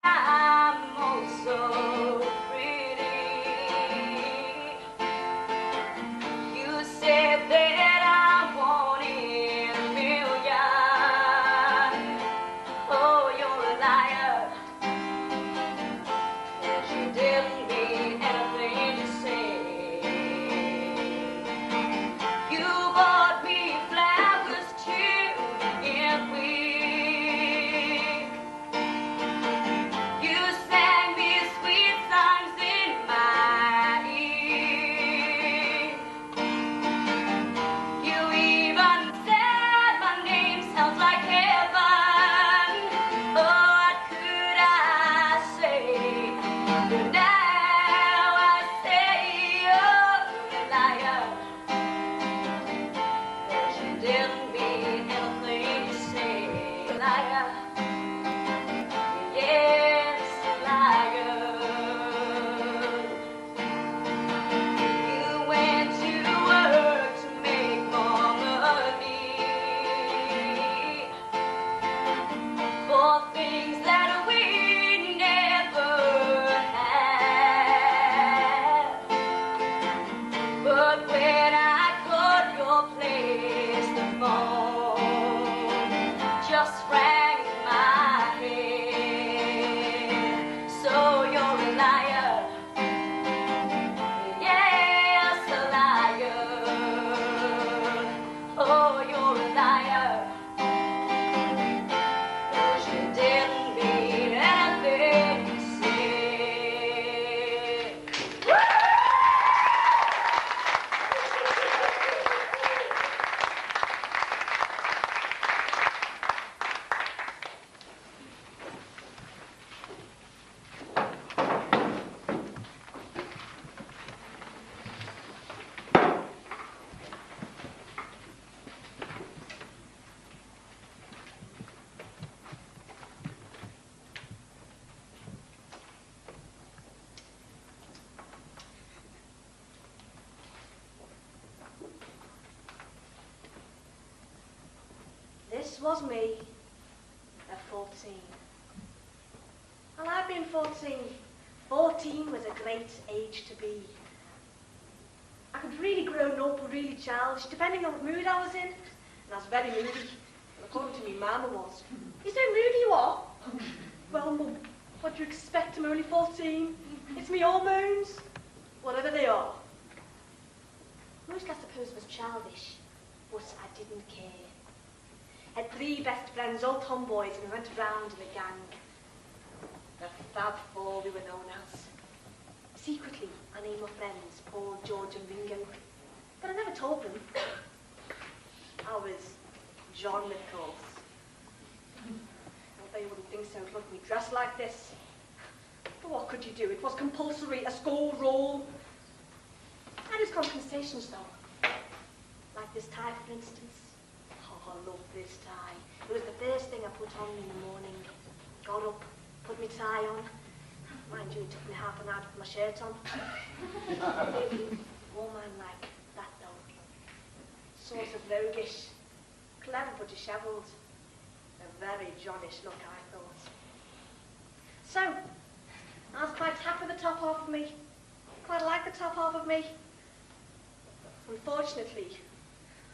I'm also pretty. You said that I wanted a million. Oh, you're a liar. That you didn't mean anything you said. You bought me flowers too, and you sang me sweet songs in my ear. You even said my name sounds like heaven. Oh, what could I say? But now I say you're a liar. That you didn't mean anything you say. Liar. Yes, liar. You went to work to make more money for things that we never had. But when I called your place, the phone just rang in my head. So you're a liar. Yes, a liar. Oh, you're a liar. 'Cause you didn't mean anything you said. This was me at 14. And I've been 14. 14 was a great age to be. I could really grown up or really childish, depending on what mood I was in. And I was very moody. And according to me, Mama was. You so moody you are? Well, Mum, what do you expect? I'm only 14. It's me hormones. Whatever they are. Most I suppose was childish, but I didn't care. Had 3 best friends, all tomboys, and we went around in a gang. The Fab Four we were known as. Secretly, I named my friends Paul, George and Ringo. But I never told them. I was John, of course. Although you wouldn't think so, look at me dressed like this. But what could you do? It was compulsory, a school rule. I had compensations though. Like this tie, for instance. Oh, I love this tie. It was the first thing I put on in the morning. Got up, put my tie on. Mind you, it took me half an hour to put my shirt on. Wore mine like that though. Sort of roguish. Clever but dishevelled. A very Johnish look, I thought. So, I was quite happy with the top half of me. Quite like the top half of me. Unfortunately,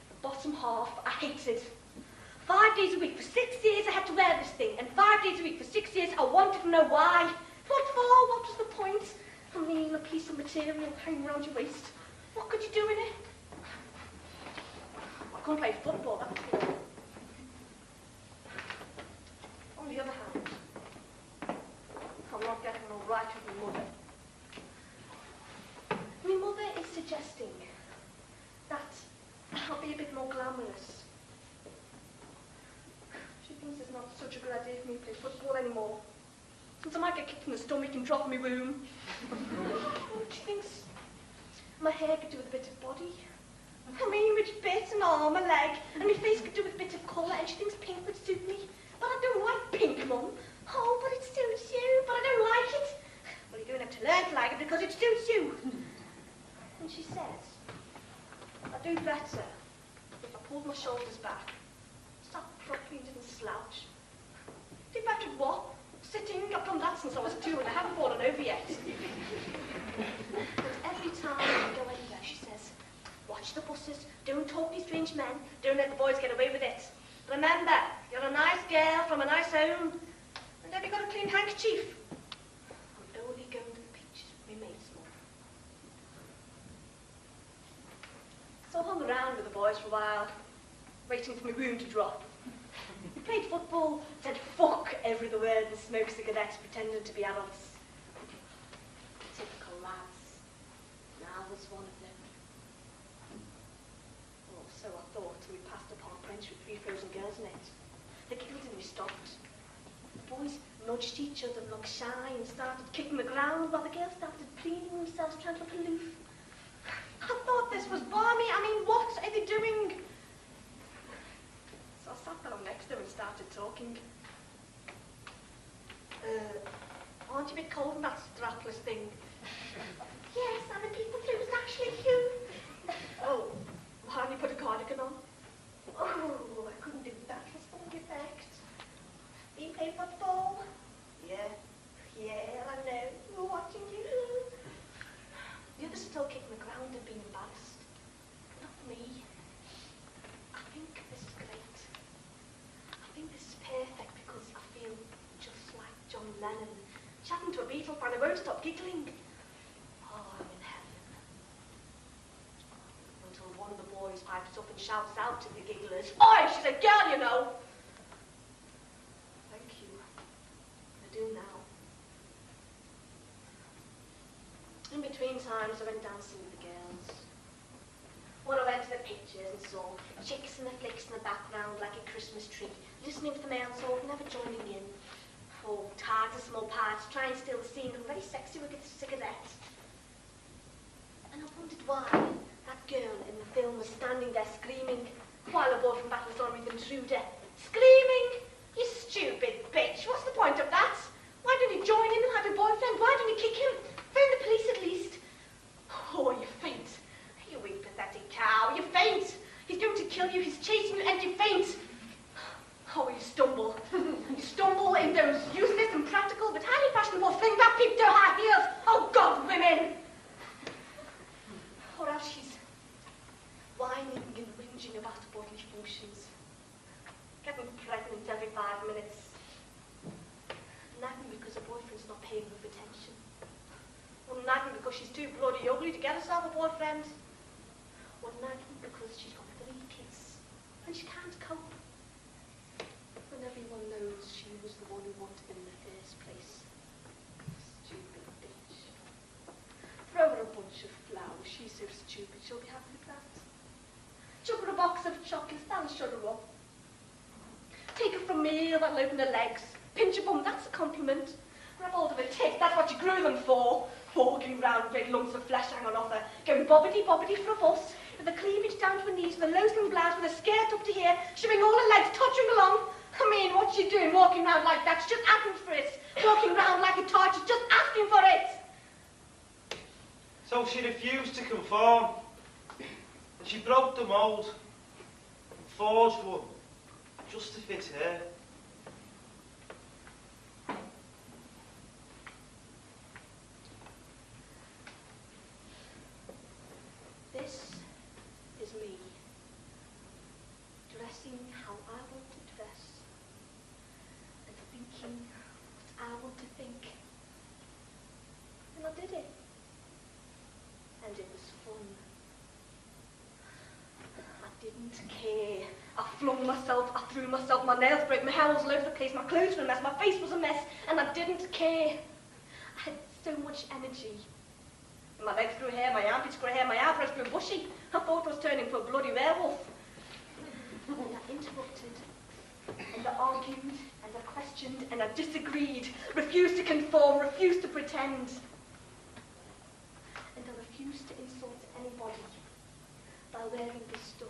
the bottom half I hated. 5 days a week for 6 years I had to wear this thing, and 5 days a week for 6 years I wanted to know why. What for? What was the point? I mean, a piece of material hanging around your waist. What could you do in it? I couldn't play football, that was all. On the other hand, I'm not getting all right with my mother. My mother is suggesting that I'll be a bit more glamorous. She thinks it's not such a good idea for me to play football anymore. Since I might get kicked in the stomach and drop in my room. She thinks my hair could do with a bit of body. I mean, which bit, an arm, a leg, and my face could do with a bit of colour, and she thinks pink would suit me. But I don't like pink, Mum. Oh, but it suits you, but I don't like it. Well, you don't have to learn to like it because it suits you. And she says, I'd do better if I pulled my shoulders back, sat properly and didn't slouch. Do better at what? sitting. I've done that since I was 2 and I haven't fallen over yet. And every time I go anywhere, she says, watch the buses, don't talk to strange men, don't let the boys get away with it. Remember, you're a nice girl from a nice home, and have you got a clean handkerchief? I'm only going to the beach, remain small. So I hung around with the boys for a while, waiting for my wound to drop. We played football, said fuck every other word and smoked cigarettes pretending to be adults. Typical lads. And I was one of them. Or so I thought till we passed a park bench with 3 frozen girls in it. They giggled and we stopped. The boys nudged each other and looked shy and started kicking the ground while the girls started preening themselves trying to look aloof. I thought this was balmy. I mean, what are they doing? So I sat down next to him and started talking. Aren't you a bit cold in that strapless thing? Yes, I'm a people flu was actually you. Oh, why don't you put a cardigan on? Oh, I couldn't do that for stomach effect. Do you play football? Yeah. Yeah, I know. We're watching you. The others still kicking the ground and being embarrassed. Not me. I think this is great. I think this is perfect because I feel just like John Lennon chatting to a Beatle fan who won't stop giggling. Oh, I'm in heaven. Until one of the boys pipes up and shouts out to the gigglers, "Oi, she's a girl, you know!" Thank you. I do now. In between times, I went dancing with the girls. When I went to the pictures and saw chicks and the flicks in the background like a Christmas tree, listening to the male talk, never joining in. Oh, tags and small parts, trying to steal the scene, and very sexy with a cigarette. And I wondered why that girl in the film was standing there screaming while a boy from back was on with the intruder. Screaming? You stupid bitch, what's the point of that? Why don't you join in and have a boyfriend? Why don't you kick him? Phone the police at least. Oh, you faint. You weak, pathetic cow. You faint. He's going to kill you. He's chasing you and you faint. Oh, you stumble. You stumble in those useless and practical but highly fashionable things that peep to high heels. Oh, God, women. Or else she's whining and whinging about bodily functions. Getting pregnant every 5 minutes. Nagging because her boyfriend's not paying enough attention. Or nagging because she's too bloody ugly to get herself a boyfriend. Or nagging because she's got 3 kids and she can't cope. When everyone knows she was the one who wanted him in the first place. Stupid bitch. Throw her a bunch of flowers. She's so stupid. She'll be happy with that. Chuck her a box of chocolates. That'll shut her up. Take her for a meal. That'll open her legs. Pinch her bum. That's a compliment. Grab hold of her tits. That's what you grew them for. Walking round with big lumps of flesh hanging off her. Going bobbity-bobbity for a bus. With the cleavage down to her knees. With a low-slim blouse. With a skirt up to here. Showing all her legs. Touching along. I mean, what's she doing walking around like that? She's just asking for it. Walking around like a toy. She's just asking for it. So she refused to conform. And she broke the mould. And forged one. Just to fit her. This is me. Dressing how I want to dress. And thinking what I want to think. And I did it. And it was fun. I didn't care. I flung myself, I threw myself, my nails broke, my hair was all over the place, my clothes were a mess, my face was a mess, and I didn't care. I had so much energy. My legs grew hair, my armpits grew hair, my eyebrows grew bushy. I thought I was turning into a bloody werewolf. And I interrupted, and I argued, and I questioned, and I disagreed, refused to conform, refused to pretend. And I refused to insult anybody by wearing this stuff.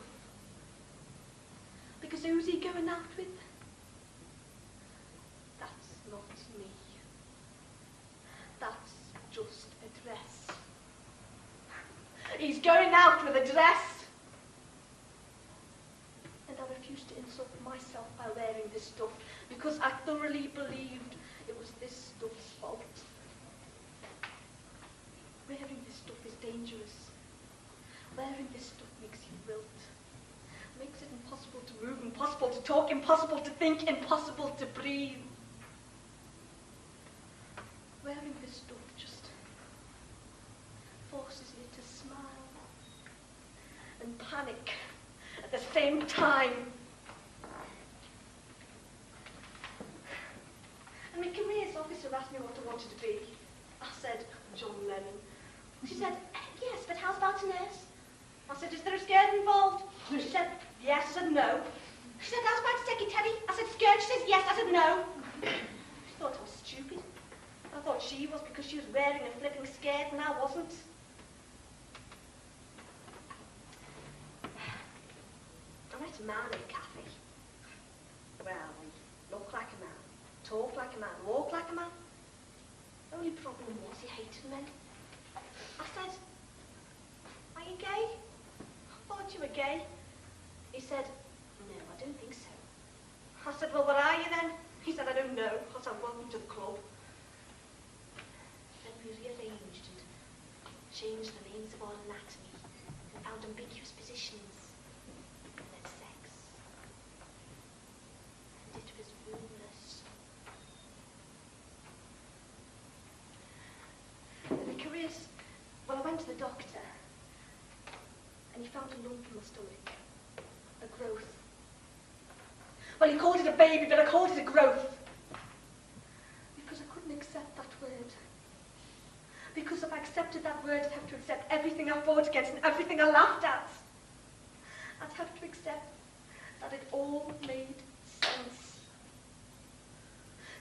Because who's he going out with? That's not me. That's just a dress. He's going out with a dress. And I refused to insult myself by wearing this stuff because I thoroughly believed it was was this stuff's fault. Wearing this stuff is dangerous. Wearing this stuff makes you wilt. Makes it impossible to move, impossible to talk, impossible to think, impossible to breathe. Wearing this stuff just forces you to smile and panic at the same time. And my careers officer asked me what I wanted to be. I said, John Lennon. She said, yes, but how's about a nurse? I said, is there a skirt involved? She said, yes. I said, no. She said, how's about a secretary? I said, skirt. She says, yes. I said, no. She thought I was stupid. I thought she was because she was wearing a flipping skirt and I wasn't. I met a man in a cafe. Well, he looked like a man, talked like a man, walked like a man. The only problem was he hated men. I said, are you gay? I thought you were gay. He said, no, I don't think so. I said, well, what are you then? He said, I don't know. I said, welcome to the club. Then we rearranged and changed the names of our anatomy and found ambiguous positions. And then sex. And it was ruinous. The careers, well, I went to the doctor and he found a lump in my stomach, a growth. Well, he called it a baby, but I called it a growth. Because I couldn't accept that word. Because if I accepted that word, I'd have to accept everything I fought against and everything I laughed at. I'd have to accept that it all made sense.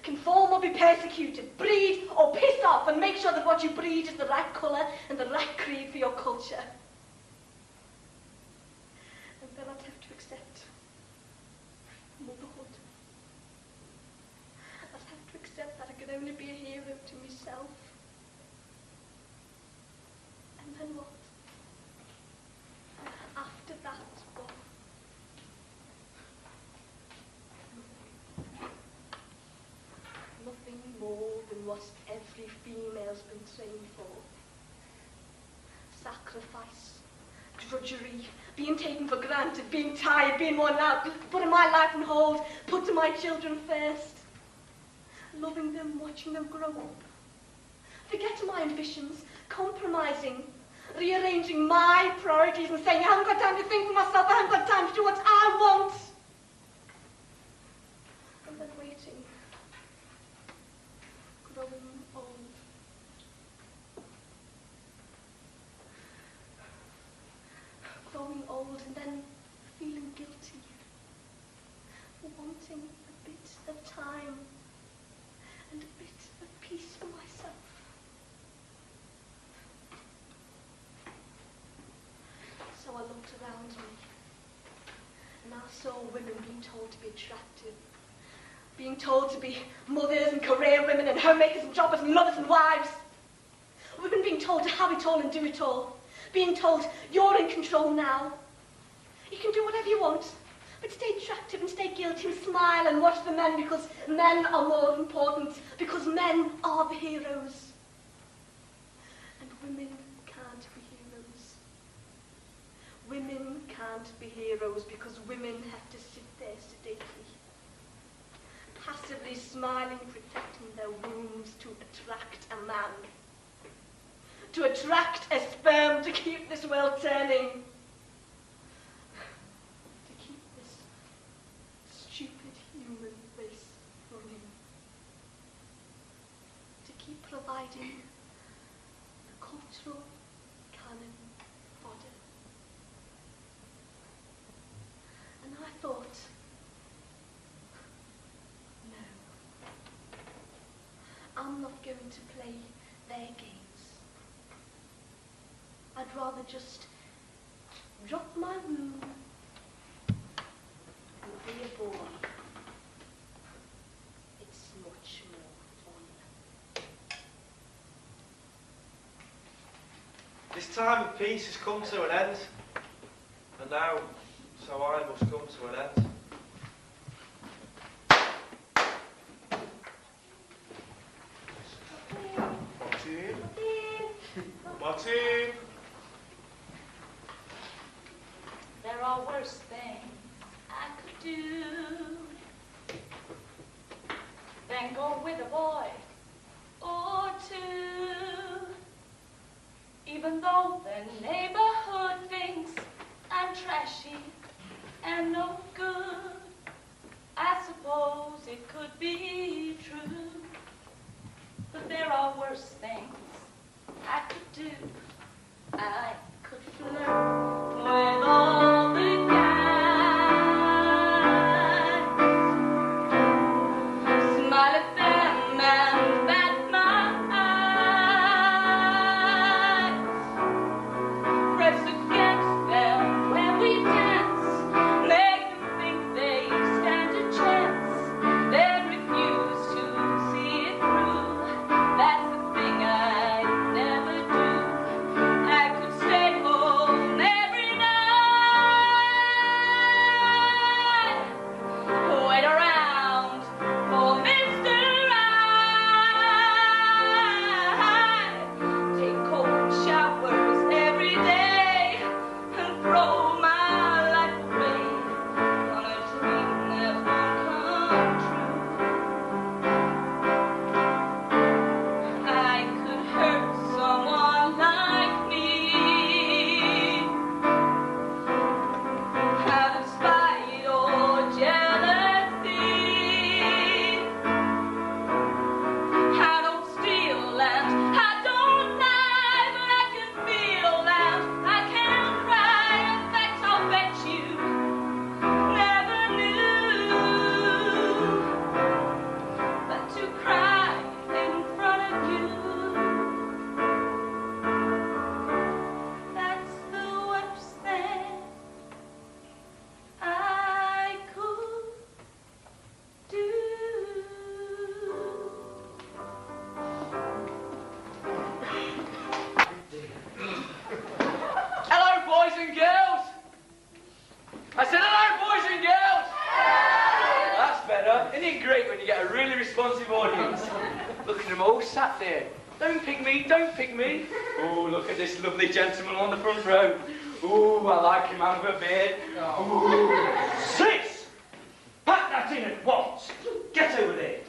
Conform or be persecuted, breed or piss off, and make sure that what you breed is the right colour and the right creed for your culture. And then I'd have to accept motherhood. I'd have to accept that I could only be a hero to myself. And then what? After that, what? Nothing more than what every female's been trained for. Sacrifice, drudgery, being taken for granted, being tired, being worn out, putting my life on hold, putting my children first, loving them, watching them grow up, forgetting my ambitions, compromising, rearranging my priorities and saying, I haven't got time to think for myself, I haven't got time to do what I want. And then waiting, growing old. Growing old and then feeling guilty, wanting a bit of time and a bit of peace for myself. So I looked around me and I saw women being told to be attractive, being told to be mothers and career women and homemakers and jobbers and mothers and wives. Women being told to have it all and do it all. Being told, you're in control now. You can do whatever you want, but stay attractive and stay guilty and smile and watch the men because men are more important, because men are the heroes. And women can't be heroes. Women can't be heroes because women have to sit there sedately, passively smiling, protecting their wombs to attract a man. To attract a sperm, to keep this world turning. To keep this stupid human race running. To keep providing the cultural canon fodder. And I thought, no, I'm not going to play their game. I'd rather just drop my womb and be a boy. It's much more fun. This time of peace has come to an end, and now, so I must come to an end. are worse things I could do than go with a boy or two. Even though the neighborhood thinks I'm trashy and no good, I suppose it could be true. But there are worse things I could do. I could flirt with all the guys, smile at them and bat my eyes, press against them when we dance, make them think they stand a chance, then refuse to see it through. That's the thing I'd never do. I could stay home every night, wait around for Mr. Right, take cold showers every day, and throw my life away on a dream that won't come true. I could hurt someone like me out of spite or jealousy. I don't steal and I don't lie, but I can feel and I can cry. In fact, I'll bet you never knew that to cry in front of you, that's the worst thing I could do. Hello, boys and girls. I said hello, boys and girls. That's better. Isn't it great when you get a really responsive audience? Look at them all sat there. Don't pick me, don't pick me. Oh, look at this lovely gentleman on the front row. Oh, I like him, man with a beard. Ooh. Sis! Pack that in at once. Get over there.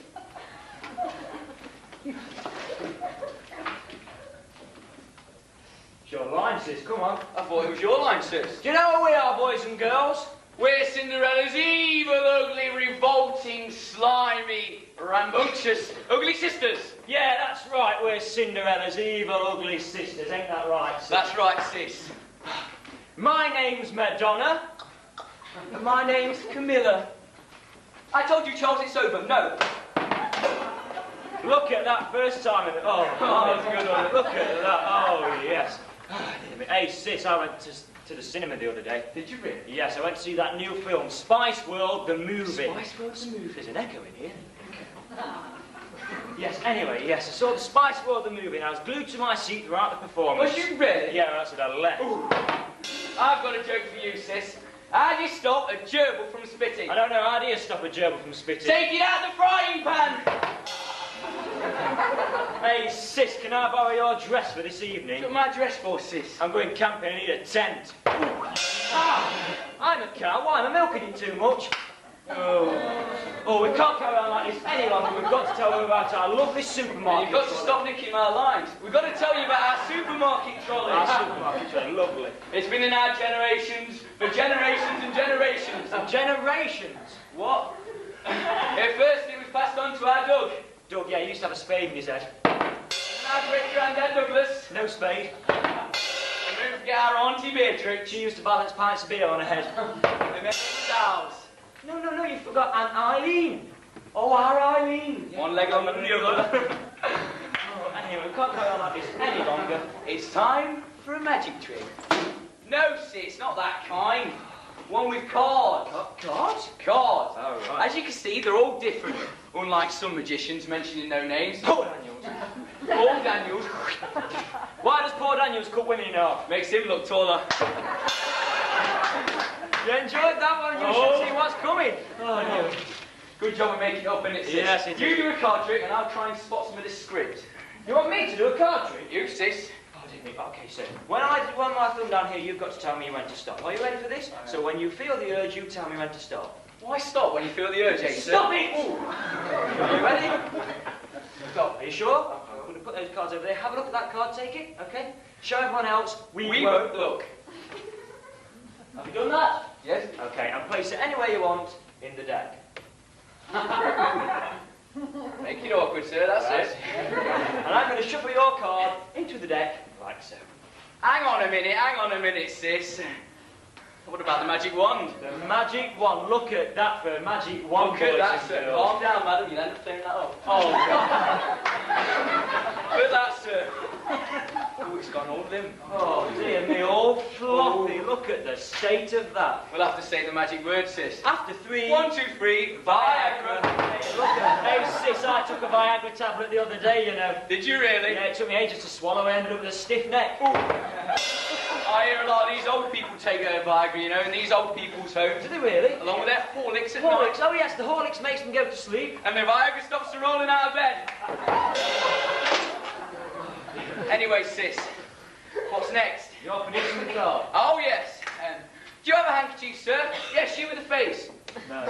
It's your line, sis. Come on. I thought it was your line, sis. Do you know who we are, boys and girls? We're Cinderella's evil, ugly, revolting, slimy, rambunctious, ugly sisters. Yeah, that's right. We're Cinderella's evil, ugly sisters. Ain't that right, sis? That's right, sis. My name's Madonna. My name's Camilla. I told you Charles it's over. No. Look at that first time. Oh, that's a good one. Look at that. Oh, yes. Hey, sis, I went to the cinema the other day. Did you really? Yes, I went to see that new film, Spice World, the movie. Spice World, the movie. There's an echo in here. Yes, anyway, yes, I saw the Spice World, the movie, and I was glued to my seat throughout the performance. Was you really? Yeah, that's what I left. Ooh. I've got a joke for you, sis. How do you stop a gerbil from spitting? I don't know, how do you stop a gerbil from spitting? Take it out the frying pan! Hey, sis, can I borrow your dress for this evening? What's my dress for, sis? I'm going camping, I need a tent. I'm a cow, why am I milking it too much? Oh, we can't carry on like this any longer. We've got to tell them about our lovely supermarket. You've got to stop nicking my lines. We've got to tell you about our supermarket trolley. Our supermarket trolley, lovely. It's been in our generations for generations and generations. Generations? What? At first it was passed on to our Doug. Doug, yeah, he used to have a spade in his head. And our great-granddad Douglas. No spade. And don't forget our Auntie Beatrix. She used to balance pints of beer on her head. And then ours. No, you forgot Aunt Eileen. Oh, our Eileen. Yeah. One leg longer than the other. Anyway, we can't carry on like this any longer. It's time for a magic trick. No, sis, not that kind. One with cards. Cards? Cards. Oh, right. As you can see, they're all different. Unlike some magicians mentioning no names. Poor Daniels. Paul Daniels. Why does poor Daniels cut women in half? Makes him look taller. You enjoyed that one? You should see what's coming. Oh, no. Good job of making it up, innit, sis? Yes, it You do a card trick and I'll try and spot some of this script. You want me to do a card trick? You, sis. Oh, dear anything. Okay, so when I run my thumb down here, you've got to tell me when to stop. Are you ready for this? So when you feel the urge, you tell me when to stop. Why stop when you feel the urge, eh, sir? Stop it! Are you ready? Stop. Are you sure? I'm going to put those cards over there. Have a look at that card, take it, okay? Show everyone else. We won't look. Have you done that? Yes. Okay, and place it anywhere you want in the deck. Make it awkward, sir, that's it. And I'm going to shuffle your card into the deck, like so. Hang on a minute, sis. What about the magic wand? The magic wand. Look at that for a magic wand. Look at that, boys and sir. girls. Calm down, madam. You'll end up clearing that up. Oh, God. Look at that, sir. Oh, it's gone all limp. Oh, dear me, all floppy. Look at the state of that. We'll have to say the magic word, sis. After 3... 1, 2, 3, Viagra. Look at, hey, sis, I took a Viagra tablet the other day, you know. Did you really? Yeah, it took me ages to swallow. I ended up with a stiff neck. I hear a lot of these old people take Viagra, you know, in these old people's homes. Do they really? Along with their Horlicks at Horlicks, night. oh yes, the Horlicks makes them go to sleep. And the Viagra stops them rolling out of bed. Anyway, sis, what's next? You're producing the card. Oh, yes. Do you have a handkerchief, sir? Yes, you with the face. No.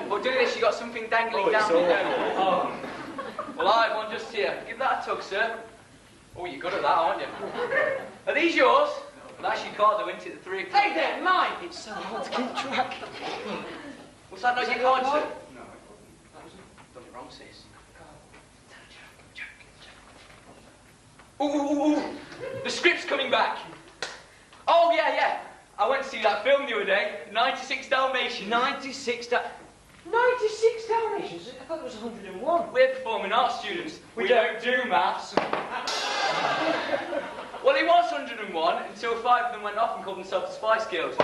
Well, do this, you got something dangling Oh, it's down your awful. nose. Oh. Well, I have one just here. Give that a tug, sir. Oh, you're good at that, aren't you? Are these yours? Well, that's your card, though, isn't it? The 3 o'clock. Hey there, mine! It's so hard to keep track. What's that, not your card, sir? No, done it wrong, sis. Ooh, the script's coming back. Oh, yeah. I went to see that film the other day, 96 Dalmatians. 96 Dalmatians? I thought it was 101. We're performing arts students. We We don't do maths. Well, it was 101 until 5 of them went off and called themselves the Spice Girls.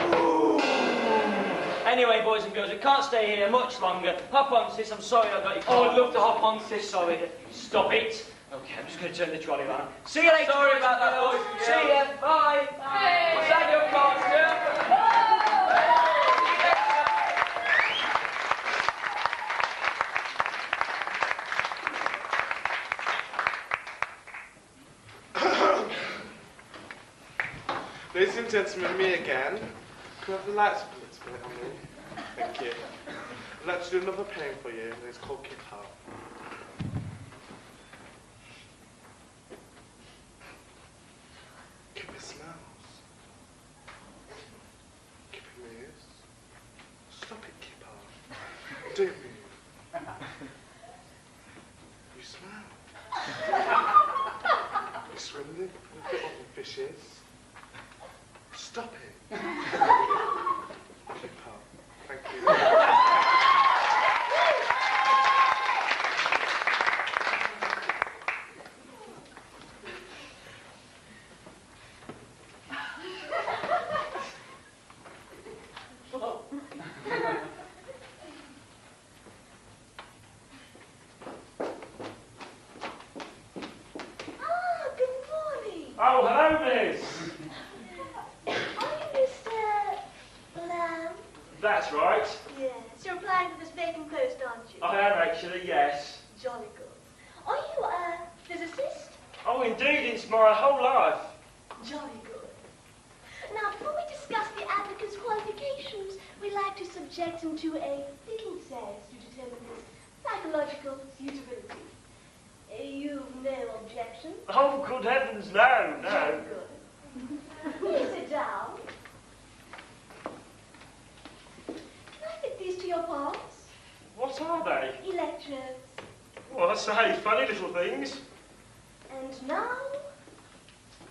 Anyway, boys and girls, we can't stay here much longer. Hop on, sis, I'm sorry I got you. Oh, I'd love to hop on, sis. Sorry. Stop it. Okay, I'm just going to turn the trolley around. See you later. Sorry about that, girls. boys and girls. See ya. Bye. Was that your card, sir? Ladies and gentlemen, me again. Can I have the lights up a little bit on me? Thank you. I'd like to do another poem for you, and it's called Keep Heart. Keep it smells. Keep it moves. Stop it, Keep Heart. Don't move. You smell. You're swimming with the other fishes. Stop it. Keep up. Thank you. Good morning. Oh, hello, miss. That's right. Yes, you're applying for this vacant post, aren't you? I am actually, yes. Jolly good. Are you a physicist? Oh, indeed, it's my whole life. Jolly good. Now, before we discuss the applicant's qualifications, we'd like to subject him to a fitting test to determine his psychological suitability. You've no objection? Oh, good heavens, no, no. Jolly good. Please sit down. These to your palms. What are they? Electrodes. Well, I say, funny little things. And now,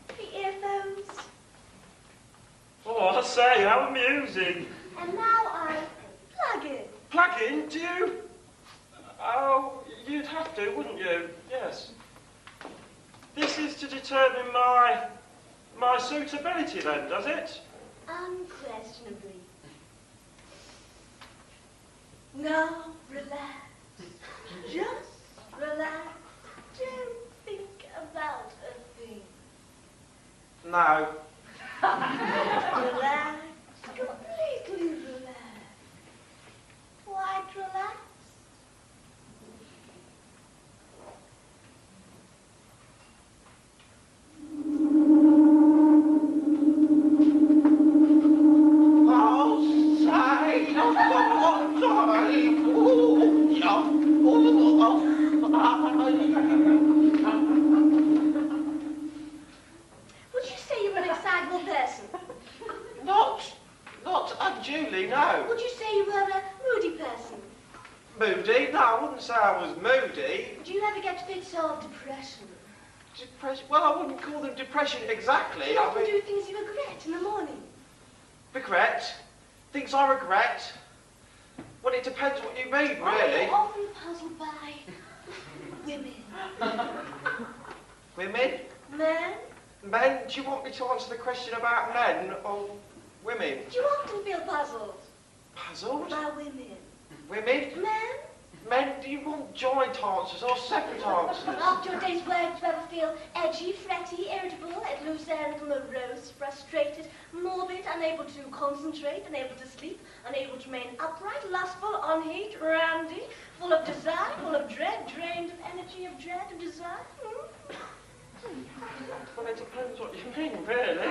the earphones. Oh, I say, how amusing. And now I plug in. Plug in, do you? Oh, you'd have to, wouldn't you? Yes. This is to determine my suitability then, does it? Unquestionably. Now, relax. Just relax. Don't think about a thing. No. Relax. Completely relax. Quite relaxed. Would you say you were an excitable person? Not unduly, no. Would you say you were a moody person? Moody? No, I wouldn't say I was moody. Do you ever get fits of depression? Depression? Well, I wouldn't call them depression exactly. Do you often do things you regret in the morning? Regret? Things I regret? Well, it depends what you mean, Are really. you often puzzled by women? Women? Men? Men? Do you want me to answer the question about men or women? Do you often feel puzzled Puzzled? by women? Women? Men? Men, do you want joint answers or separate answers? After your day's work, do you ever feel edgy, fretty, irritable, at loose end, morose, frustrated, morbid, unable to concentrate, unable to sleep, unable to remain upright, lustful, on heat, randy, full of desire, full of dread, drained of energy, of dread, of desire? Well, it depends what you mean, really.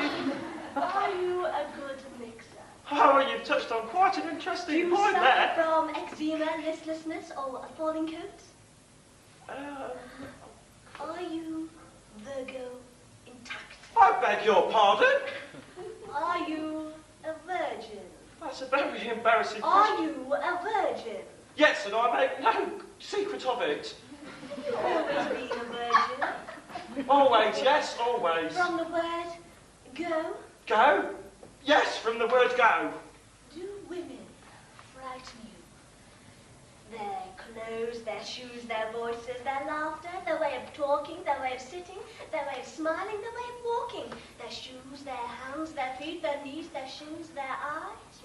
Are you a good mixer? Oh, well, you've touched on quite an interesting Do you point suffer there. from eczema, listlessness, or a falling coat? Are you Virgo intact? I beg your pardon? Are you a virgin? That's a very embarrassing Are question. you a virgin? Yes, and I make no secret of it. Have you always been a virgin? Always, yes, always. From the word go, Go? Yes, from the word go. do women frighten you? Their clothes, their shoes, their voices, their laughter, their way of talking, their way of sitting, their way of smiling, their way of walking, their shoes, their hands, their feet, their knees, their shins, their eyes.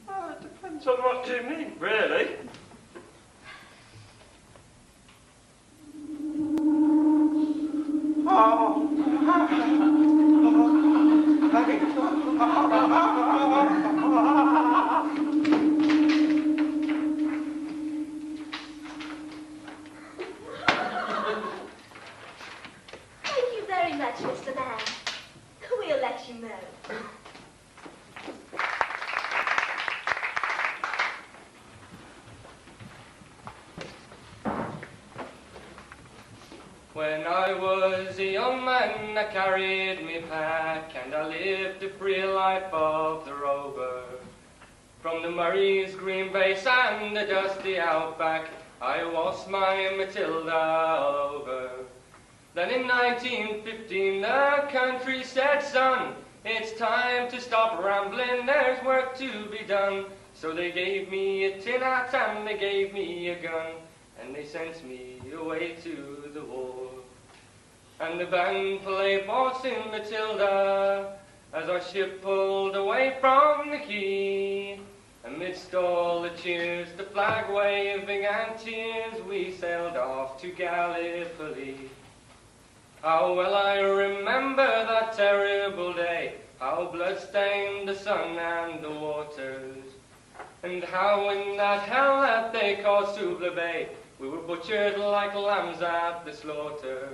Oh, it depends on what you mean, really. Thank you very much, Mr. Man. We'll let you know. When I was a young man, I carried me pack, and I lived the free life of the rover. From the Murray's green base and the dusty outback, I was my Matilda all over. Then in 1915, the country said, son, it's time to stop rambling, there's work to be done. So they gave me a tin hat and they gave me a gun, and they sent me away to the war. And the band played Waltzing Matilda as our ship pulled away from the quay. Amidst all the cheers, the flag waving and tears, we sailed off to Gallipoli. How well I remember that terrible day, how blood-stained the sun and the waters, and how in that hell that they called Suvla Bay, we were butchered like lambs at the slaughter.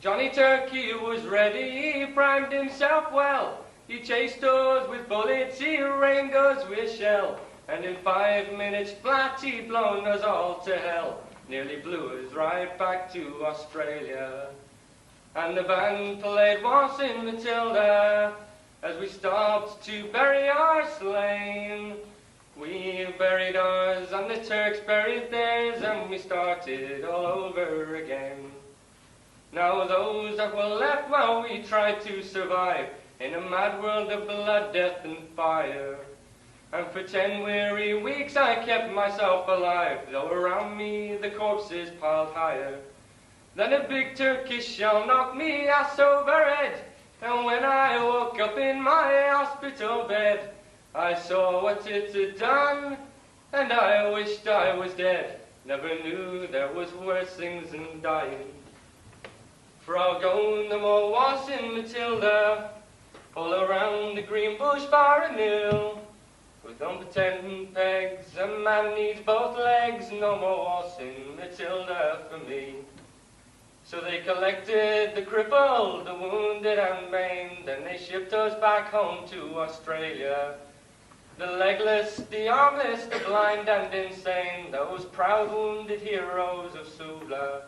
Johnny Turkey was ready, he primed himself well. He chased us with bullets, he rained us with shell. And in 5 minutes flat, he'd blown us all to hell. Nearly blew us right back to Australia. And the band played Waltzing Matilda as we stopped to bury our slain. We buried ours and the Turks buried theirs, and we started all over again. Now those that were left, well, we tried to survive in a mad world of blood, death and fire. And for 10 weary weeks I kept myself alive, though around me the corpses piled higher. Then a big Turkish shell knocked me ass over head, and when I woke up in my hospital bed, I saw what it had done, and I wished I was dead. Never knew there was worse things than dying. For I'll go no more Waltzing Matilda, all around the green bush bar and hill. With unpretending pegs, a man needs both legs, no more Waltzing Matilda for me. So they collected the crippled, the wounded and maimed, and they shipped us back home to Australia. The legless, the armless, the blind and insane, those proud wounded heroes of Sula.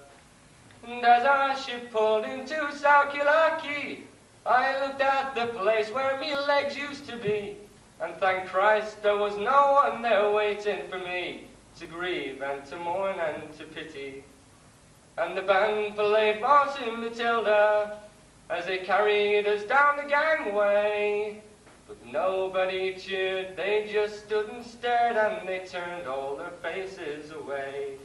And as our ship pulled into Salculaki, I looked at the place where me legs used to be, and thank Christ there was no one there waiting for me to grieve and to mourn and to pity. And the band played Martin Matilda as they carried us down the gangway. But nobody cheered, they just stood and stared, and they turned all their faces away.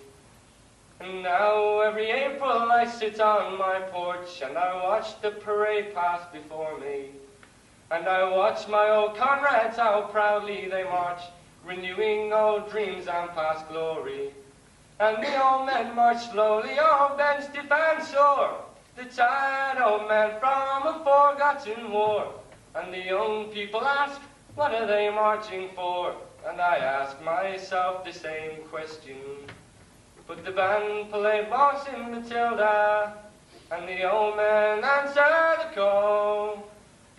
And now every April I sit on my porch, and I watch the parade pass before me. And I watch my old comrades, how proudly they march, renewing old dreams and past glory. And the old men march slowly, all bent, stiff and sore, the tired old men from a forgotten war. And the young people ask, what are they marching for? And I ask myself the same question. But the band played Martin Matilda, and the old men answer the call.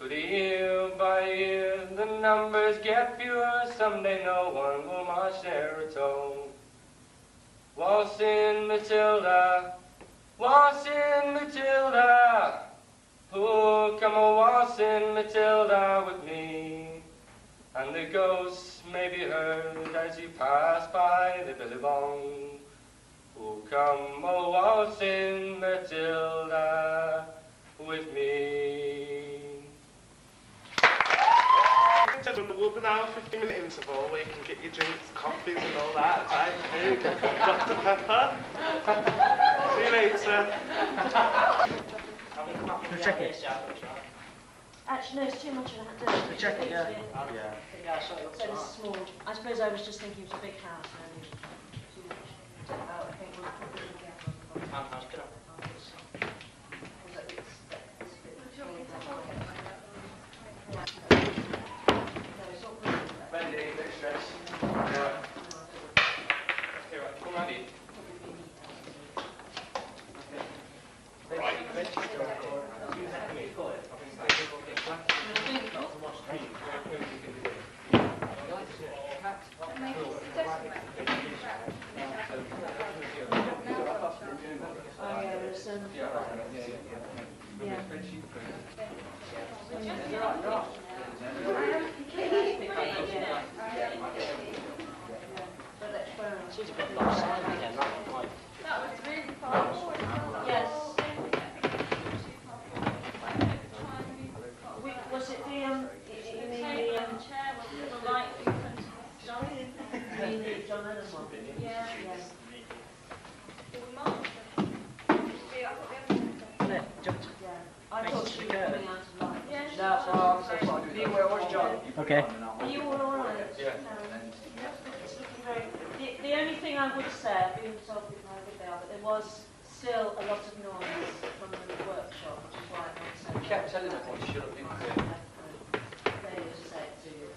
But year by year the numbers get fewer, someday no one will march there at all. Waltzing Matilda, waltzing Matilda, oh, come a waltzing Matilda with me. And the ghosts may be heard as you pass by the billabong. Oh, come a waltzing Matilda with me. We'll be now a 15-minute interval where you can get your drinks, coffees and all that. Right? Dr. Pepper. See you later. Check it. Actually, no, it's too much of that. Check it, yeah. Yeah, so it's small. I suppose I was just thinking it was a big house. And too much. I think we'll probably get Bendy, bit of stress. Yeah. Okay, right, come round here. Okay. Are you all alright? Yeah. It's looking very... The only thing I would say, I've been told people how good they are, but there was still a lot of noise from the workshop, which is why I'm not saying... You kept telling everyone to shut up, didn't you? They just say it to you.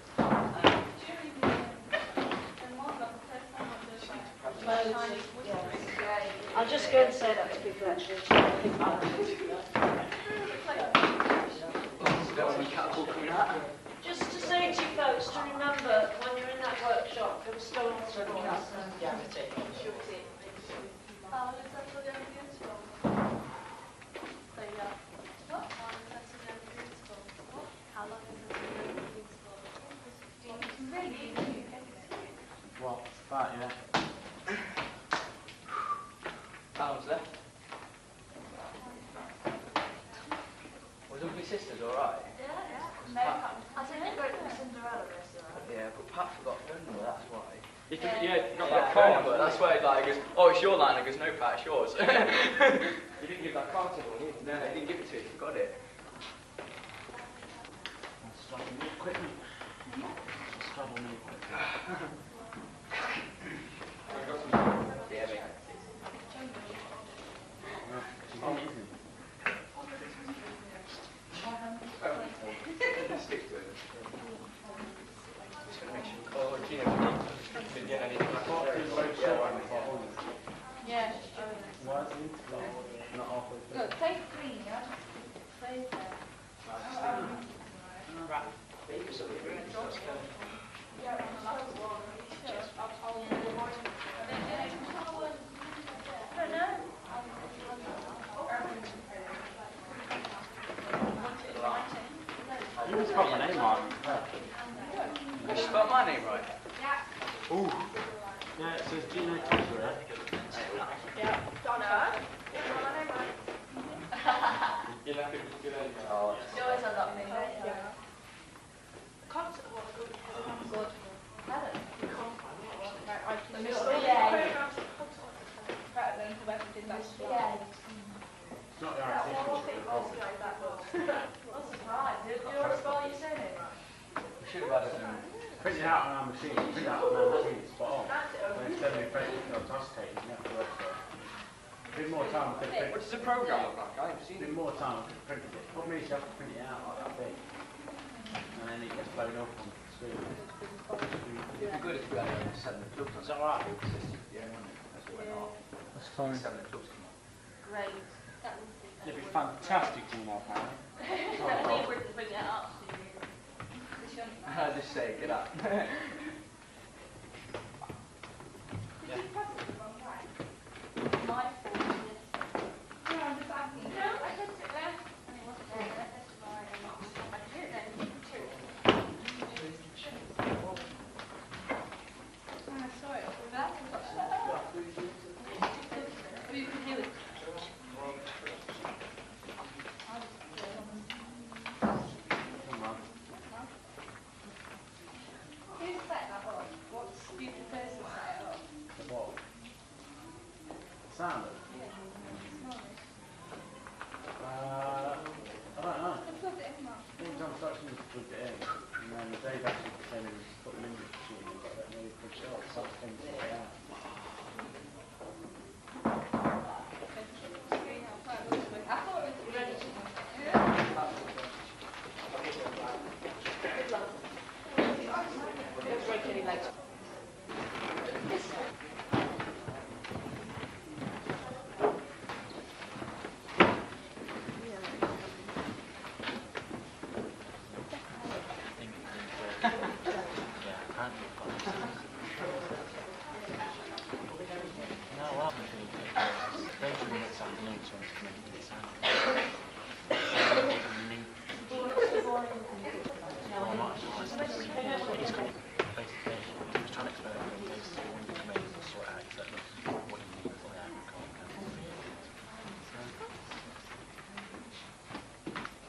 I'll just go and say that to people actually. Just to say to you folks to remember when you're in that workshop, there was still lots of noise. What? That, yeah. How long's left? Was Ugly Sisters alright? Yeah, but Pat forgot phone number, that's why. Not Yeah, that phone card. number, that's why like, he goes, oh, it's your line. He goes, no, Pat, it's yours. You didn't give that card to him, did you? No, he didn't give it to you, he forgot it. Struggle me quickly. Struggle me quickly. Yeah, mate. Stick to it. Just gonna make sure we call it, you know, we didn't get anything like Yeah. Why is it not halfway through? Look, take green, yeah? Stay there. Yeah, Yeah. Ooh. Yeah, it says Gino Tucker. Yeah. Donna. You're not going to do anything. Oh, She always has that thing. Yeah. Concert was good. Good. Helen. The Yeah. better than whoever did that stuff. Yeah. It's not the That right one thing. thing was like that was. That's right. Do you want to spell your surname right? should have had it. Print it out on our machine. Print it out on our machine. Spot on. When it's deadly effective, you know, toss tape, you have to work for it. A bit more time, I could print What does the program look like? I haven't A seen bit it. more time, I could print it. What means you have to print it out like that big. And then it gets blown up on the screen. It'd be good if we had 7 clubs on. Is that right? Yeah, that's what went off. That's fine. 7 clubs come on. Great. It'd be fantastic to know, apparently. We wouldn't bring it up. I just say, get up. Did you press it the wrong way? My fault. No, I'm just asking. No, I pressed it there. And it wasn't there. That's why I did it then. I saw it. Oh, you can hear it. Come on. Who set that up? What stupid person set it up? The what? Sound? I don't know. I plugged it in, Mark. I think John Stockton plugged it in, and then Dave actually came in and put them in the machine, but I don't know if he pushed it off, so I came to sort it out. I thought it was ready. It's regularly late.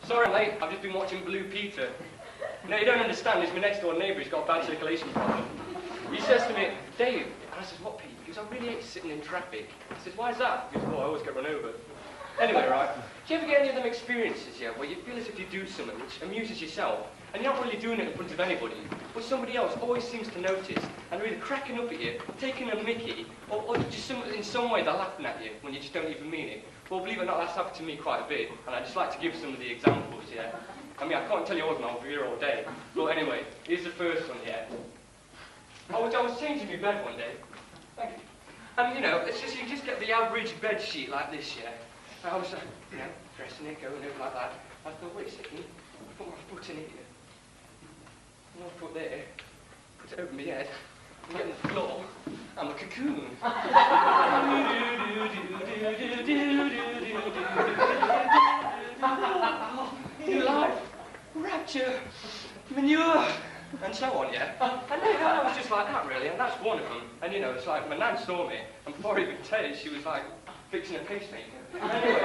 Sorry, Leigh, I've just been watching Blue Peter. No, you don't understand, it's my next door neighbour, he's got a bad circulation problem. He says to me, Dave, and I says, what, Pete? He goes, I really hate sitting in traffic. I says, why is that? He goes, well, I always get run over. Anyway, right, do you ever get any of them experiences, yeah, where you feel as if you do something which amuses yourself, and you're not really doing it in front of anybody, but somebody else always seems to notice, and they're either cracking up at you, taking a mickey, or just in some way they're laughing at you when you just don't even mean it. Well, believe it or not, that's happened to me quite a bit, and I'd just like to give some of the examples, yeah. I mean, I can't tell you all of them, I'll be here all day. But anyway, here's the first one, yeah. I was changing my bed one day. Thank you. And, you know, it's just, you just get the average bed sheet like this, yeah. I was, you know, dressing it, going over like that. I thought, wait a second, put my foot in it here. And I put there, put it over my head, and get on the floor, I'm a cocoon. New life, rapture, manure, and so on, yeah? And then I was just like that, really, and that's one of them. And, you know, it's like, my nan saw me, and before I even tell it, she was like, fixing a pacemaker. Anyway,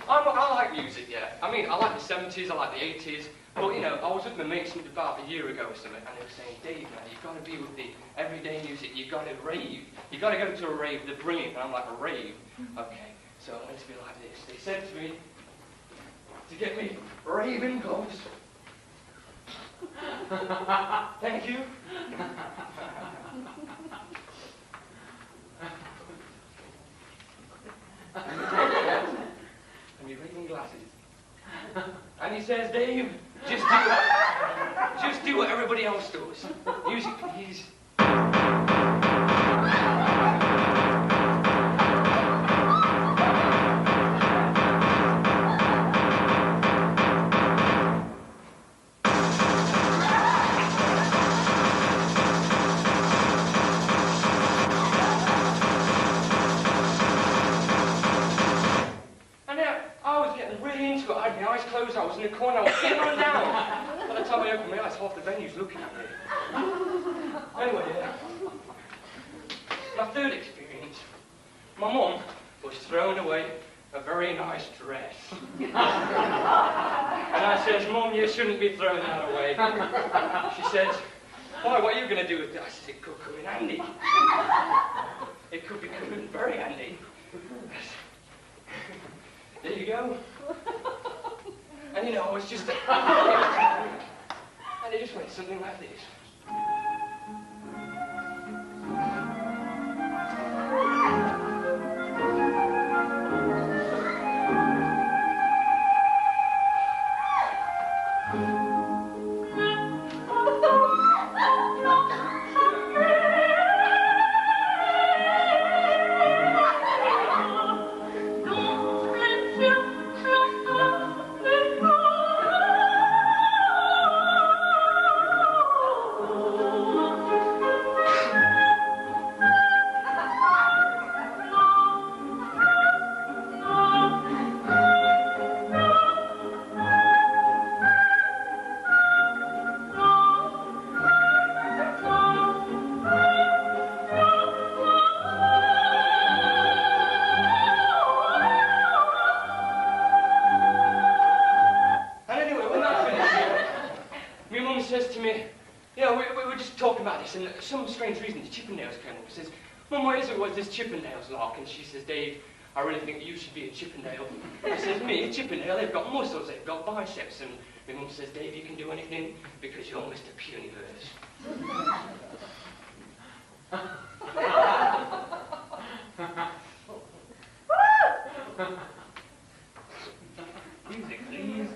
I like music, yeah. I mean, I like the 70s, I like the 80s, but, you know, I was with my mates about a year ago or something, and they were saying, Dave, man, you've got to be with the everyday music, you've got to rave. You've got to go to a rave, they're brilliant. And I'm like, a rave? Okay, so it meant to be like this. They said to me, to get me raving close. Thank you. And me raving glasses. And he says, Dave, just do what everybody else does. Music, please. I was in the corner, I was getting run down. By the time I opened my eyes, half the venue's looking at me. Anyway, my third experience, my mum was throwing away a very nice dress. And I says, Mum, you shouldn't be throwing that away. She says, why, what are you going to do with that? I says, it could come in handy. It could be coming very handy. There you go. And you know, I was just... and it just went something like this. And some strange reason, the Chippendales came up and says, Mum, what is it with this Chippendales lark? And she says, Dave, I really think you should be a Chippendale. I says, me, a Chippendale, they've got muscles, they've got biceps. And my mum says, Dave, you can do anything because you're Mr. Puniverse. Music, please.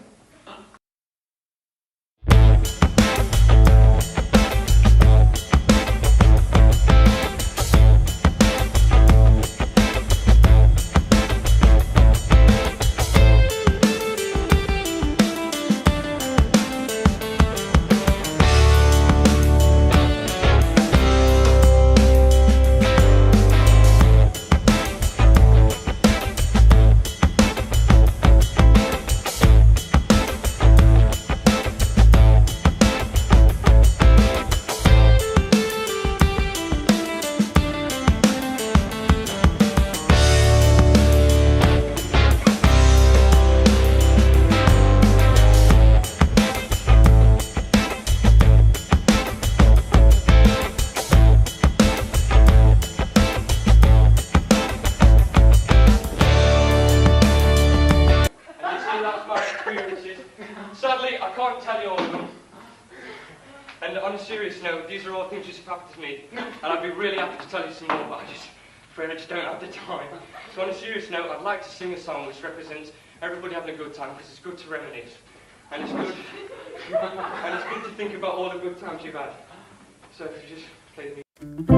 These are all things which have happened to me, and I'd be really happy to tell you some more, but I'm afraid I just don't have the time. So on a serious note, I'd like to sing a song which represents everybody having a good time, because it's good to reminisce, and it's good, and it's good to think about all the good times you've had. So if you just play the music.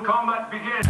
combat begin.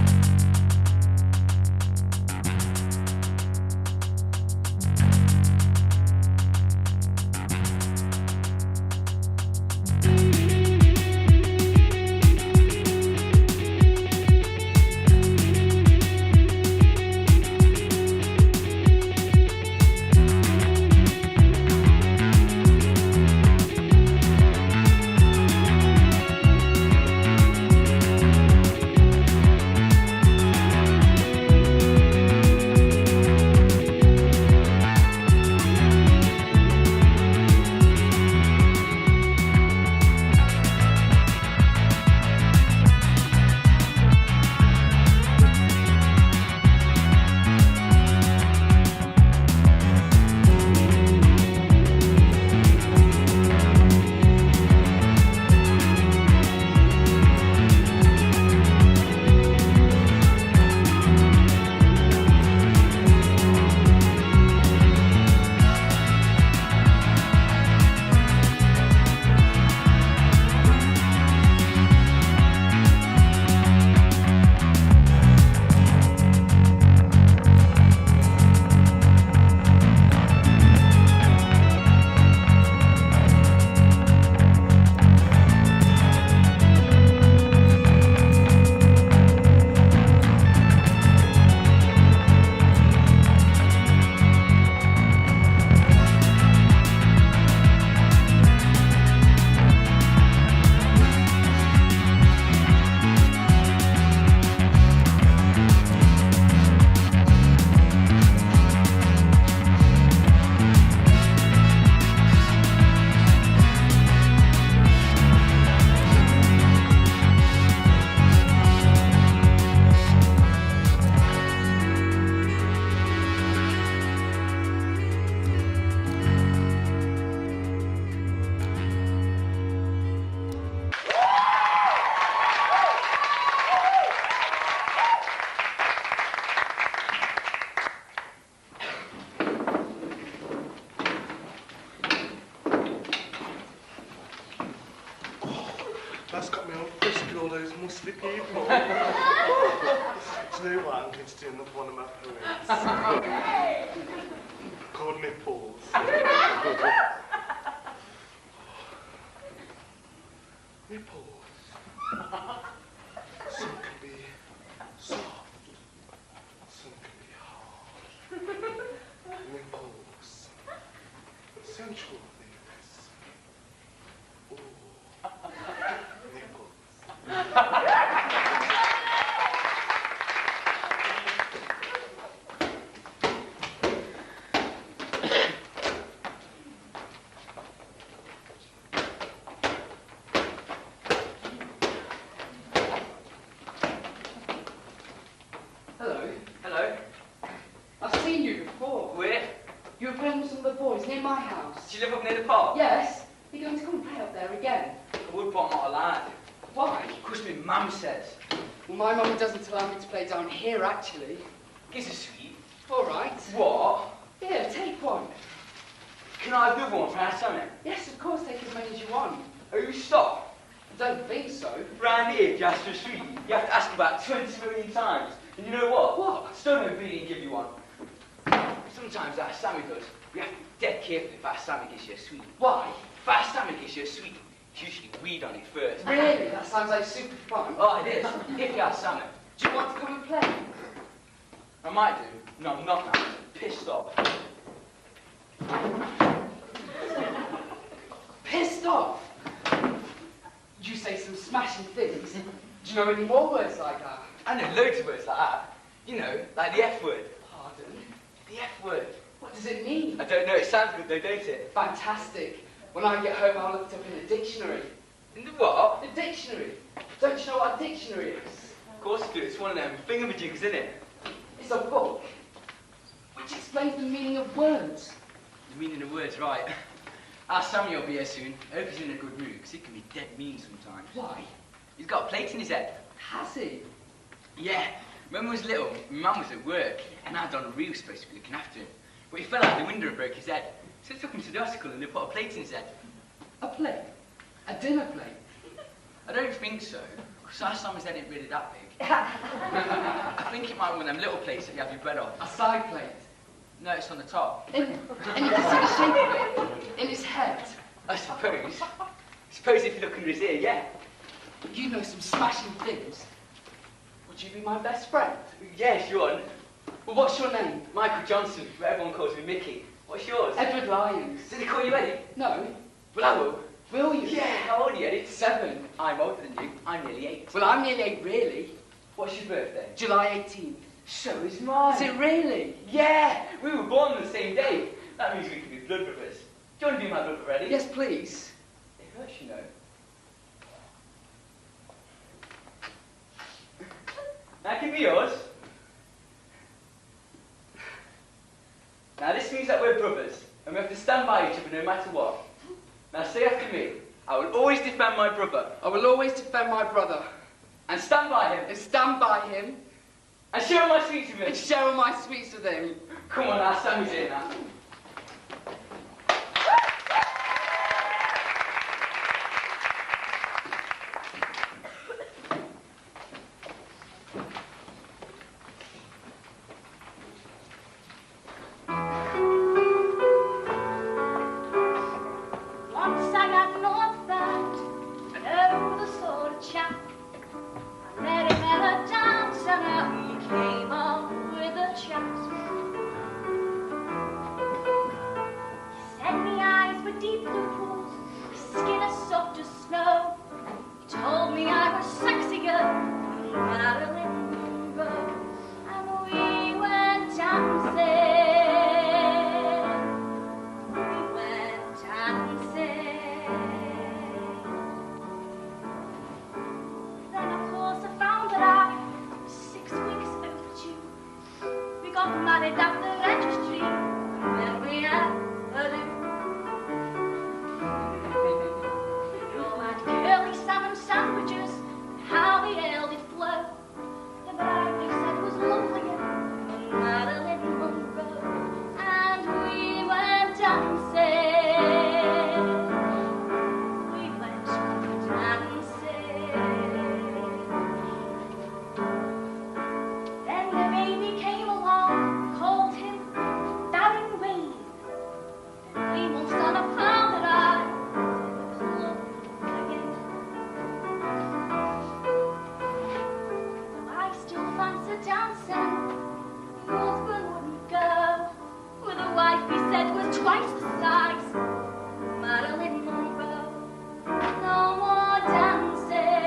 That's got me on frisk with all those musty people. Do you know what? I'm going to do another one of my poems. Called Nipples. Nipples. Some can be soft, some can be hard. Nipples. Sensual things. Ooh. Hello. I've seen you before. Where? You were playing with some of the boys near my house. Do you live up near the park? Yes. You're going to come and play up there again. I would, but I'm not allowed. Why? Because my mum says. Well, my mum doesn't allow me to play down here, actually. Gives a sweet. All right. What? Here, take one. Can I have another one for our summer? Yes, of course, take as many as you want. Oh, you stop. I don't think so. Round here, if you ask for a sweet, you have to ask about 20 million times. And you know what? What? Still no beating give you one. Sometimes our Sammy does. We have to be dead careful if our Sammy gives you a sweet. Why? If our Sammy gives you a sweet, it's usually weed on it first. Really? That sounds like super fun. Oh, it is. If you have Sammy. Do you want to come and play? I might do. No, I'm not now. Pissed off. Pissed off? You say some smashing things. Do you know any more words like that? I know loads of words like that. You know, like the F word. Pardon? The F word. What does it mean? I don't know. It sounds good though, don't it? Fantastic. When I get home, I'll look it up in the dictionary. In the what? The dictionary. Don't you know what a dictionary is? Of course you do. It's one of them thingamajigs, isn't it? It's a book which explains the meaning of words. The meaning of words, right. Our Sammy will be here soon. I hope he's in a good mood, because he can be dead mean sometimes. Why? He's got a plate in his head. Has he? Yeah. When I was little, my mum was at work, and our Donnaroo was supposed to be looking after him. But he fell out the window and broke his head. So I took him to the hospital and they put a plate in his head. A plate? A dinner plate? I don't think so, because our Sammy's head ain't really that big. I think it might be one of them little plates that you have your bread on. A side plate. No, it's on the top. And you can see the shape of it in his head. I suppose. Suppose if you look under his ear, yeah. You know some smashing things. Would you be my best friend? Yeah, if you want. Well, what's your name? Michael Johnson, but everyone calls me Mickey. What's yours? Edward Lyons. Did they call you Eddie? No. Well, I will. Will you? Yeah, how old are you, Eddie? 7. I'm older than you. I'm nearly 8. Well, I'm nearly 8, really. What's your birthday? July 18th. So is mine. Is it really? Yeah, we were born on the same day. That means we can be blood brothers. Do you want to be my brother, Eddie? Yes, please. It hurts, you know. Now give me yours. Now this means that we're brothers, and we have to stand by each other no matter what. Now say after me, I will always defend my brother. I will always defend my brother. And stand by him. And stand by him. And share my sweets with him. And share my sweets with him. Come on now, Sammy's here now. Once I got northbound, I know the sort of chap. I met him at a dance and he came on with a chat. He said my eyes were deep blue pools, my skin as soft as snow. He told me I was sexy girl, Marilyn Monroe, and we went dancing. Married at the registry, then we had a do. Oh, and curly salmon sandwiches, how the ale did flow. The bride they said was lovelier than Marilyn Monroe, and we went dancing. We went dancing. Then the baby came along, called him Darren Wayne. And 3 months on a farm that I club again. I still fancy dancing. The husband wouldn't go. With a wife he said was twice the size. Marilyn Monroe. No more dancing.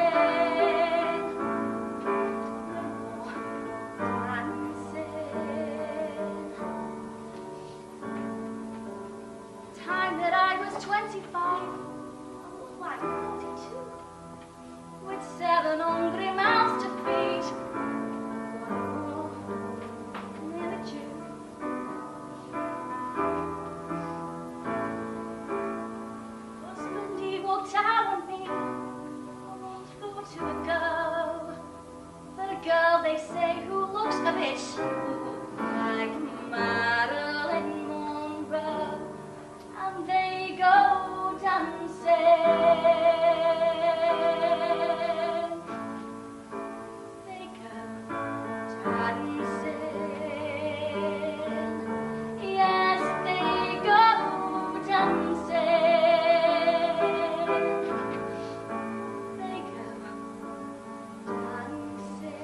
Time that I was 25, I looked like 42, with 7 hungry mouths to feed. One more, never Jew. Husband, he walked out on me, a month or 2 ago. But a girl, they say, who looks a bit like Marilyn Monroe, and they go dancing. They go dancing. Yes, they go dancing. They go dancing.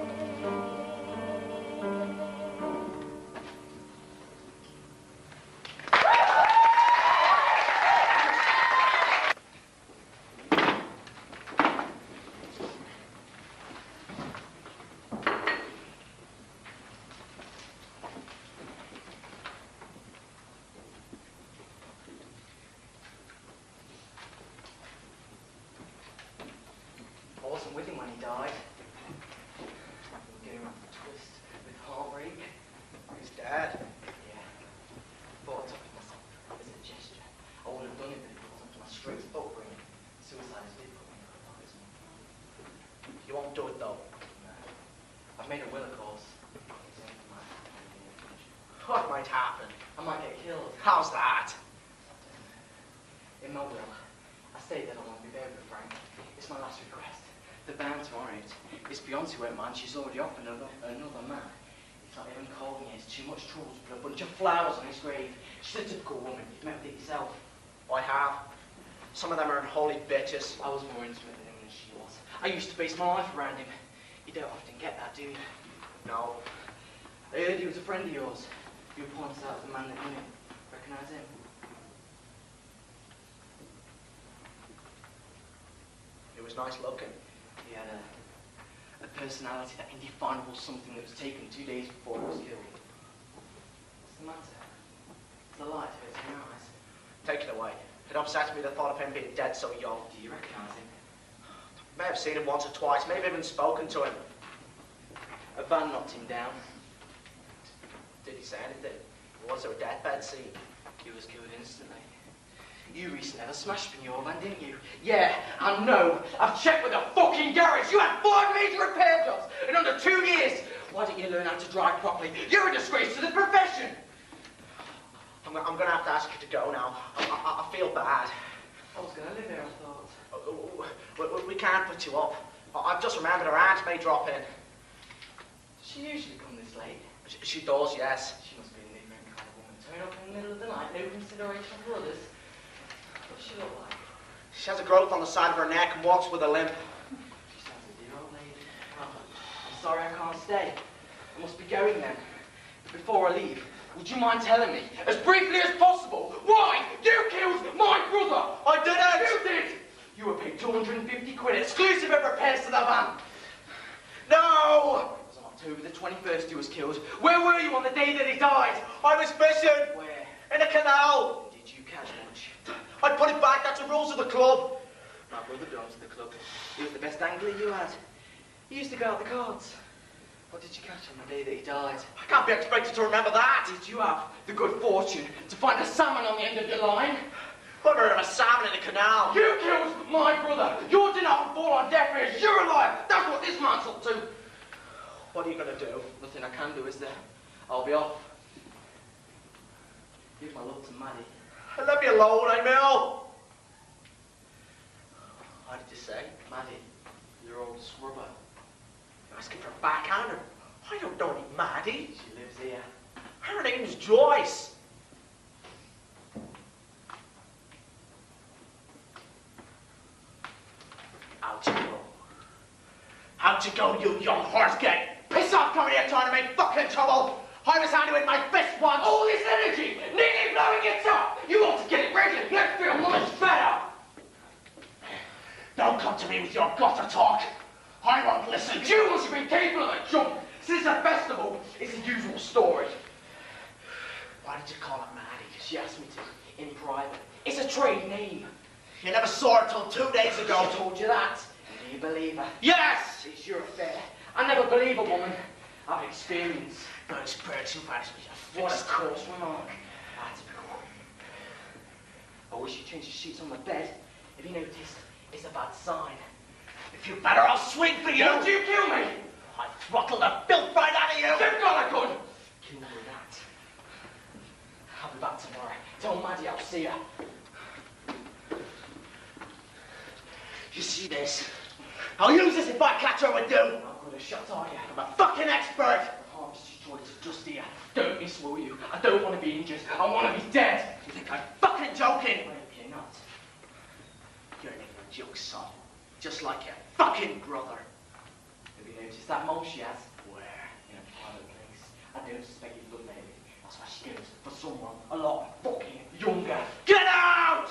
I wasn't with him when he died. I'm getting a twist with heartbreak. His dad. Yeah. Thought I took it myself as a gesture. I wouldn't have done it if it wasn't for my strict upbringing. Suicide is difficult when you've got a poison. You won't do it though. No. I've made a will, of course. What might happen? I might get killed. How's that? In my will, I say that I want to be buried with Frank. It's my last request. The bound to on it. It's Beyonce won't mind, she's already off another man. It's not even cold in here, it's too much trouble to put a bunch of flowers on his grave. She's a typical woman, you've met with it yourself. I have. Some of them are unholy bitches. I was more intimate with him than she was. I used to base my life around him. You don't often get that, do you? No. I heard he was a friend of yours. You pointed out as the man that knew him. Recognise him? He was nice looking. He had a personality, that indefinable something that was taken 2 days before he was killed. What's the matter? The light hurts in your eyes. Take it away. It upsets me the thought of him being dead so young. Do you recognise him? May have seen him once or twice, maybe even spoken to him. A van knocked him down. Did he say anything? Was there a deathbed scene? He was killed instantly. You recently had a smash in your van, didn't you? Yeah, I know. I've checked with the fucking garage. You had 5 major repair jobs in under 2 years. Why didn't you learn how to drive properly? You're a disgrace to the profession. I'm going to have to ask you to go now. I feel bad. I was going to live here, I thought. We can't put you up. I've just remembered her aunt may drop in. Does she usually come this late? She does, yes. She must be a different kind of woman. Turn up in the middle of the night, no consideration for others. What does she look like? She has a growth on the side of her neck and walks with a limp. She sounds a dear old lady. Oh, I'm sorry I can't stay. I must be going then. But before I leave, would you mind telling me, as briefly as possible, why you killed my brother? I didn't! You did! You were paid 250 quid exclusive of repairs to the van. No! It was on October the 21st he was killed. Where were you on the day that he died? I was fishing! Where? In a canal! Did you catch much? I put it back, that's the rules of the club. My brother belongs to the club. He was the best angler you had. He used to go out the cards. What did you catch on the day that he died? I can't be expected to remember that. Did you have the good fortune to find a salmon on the end of your line? I've heard of a salmon in the canal. You killed my brother. Your dinner will fall on deaf ears. You're alive. That's what this man's up to. What are you going to do? Nothing I can do, is there? I'll be off. Give my love to Maddie. Let me alone, Emil. What did you say? Maddie, your old scrubber. You're asking for a backhander. I don't know any Maddie. She lives here. Her name's Joyce. Out you go. Out you go, you young horsegate. Piss off coming here trying to make fucking trouble. I was handy with my fist once. All this energy, nearly blowing it up. You ought to get it ready. Let's feel much better. Don't come to me with your gutter talk. I won't listen. You must have been capable of a jump. Since the festival, it's the usual story. Why did you call her Maddie? She asked me to, in private. It's a trade name. You never saw her till 2 days ago. She told you that. Do you believe her? Yes! It's your affair. I never believe a woman. I've experience. No experience, you managed me. What a coarse remark. That's cool. I wish you changed the sheets on the bed. If you noticed, it's a bad sign. If you better, I'll swing for you. Won't you kill me? I throttle the filth right out of you. You've got a gun. Kill me with that. I'll be back tomorrow. Tell Maddie I'll see her. You see this? I'll use this if I catch her with you. How good a shot are you? I'm a fucking expert. Harm's destroyed is just here. Don't miss, will you? I don't want to be injured. I want to be dead. You think I'm fucking joking? Well, you're not. You're an ignorant joke, son. Just like your fucking brother. Have you noticed that mole she has? Where? In a private place. I don't suspect you've looked maybe. That's why she goes for someone a lot fucking younger. Get out!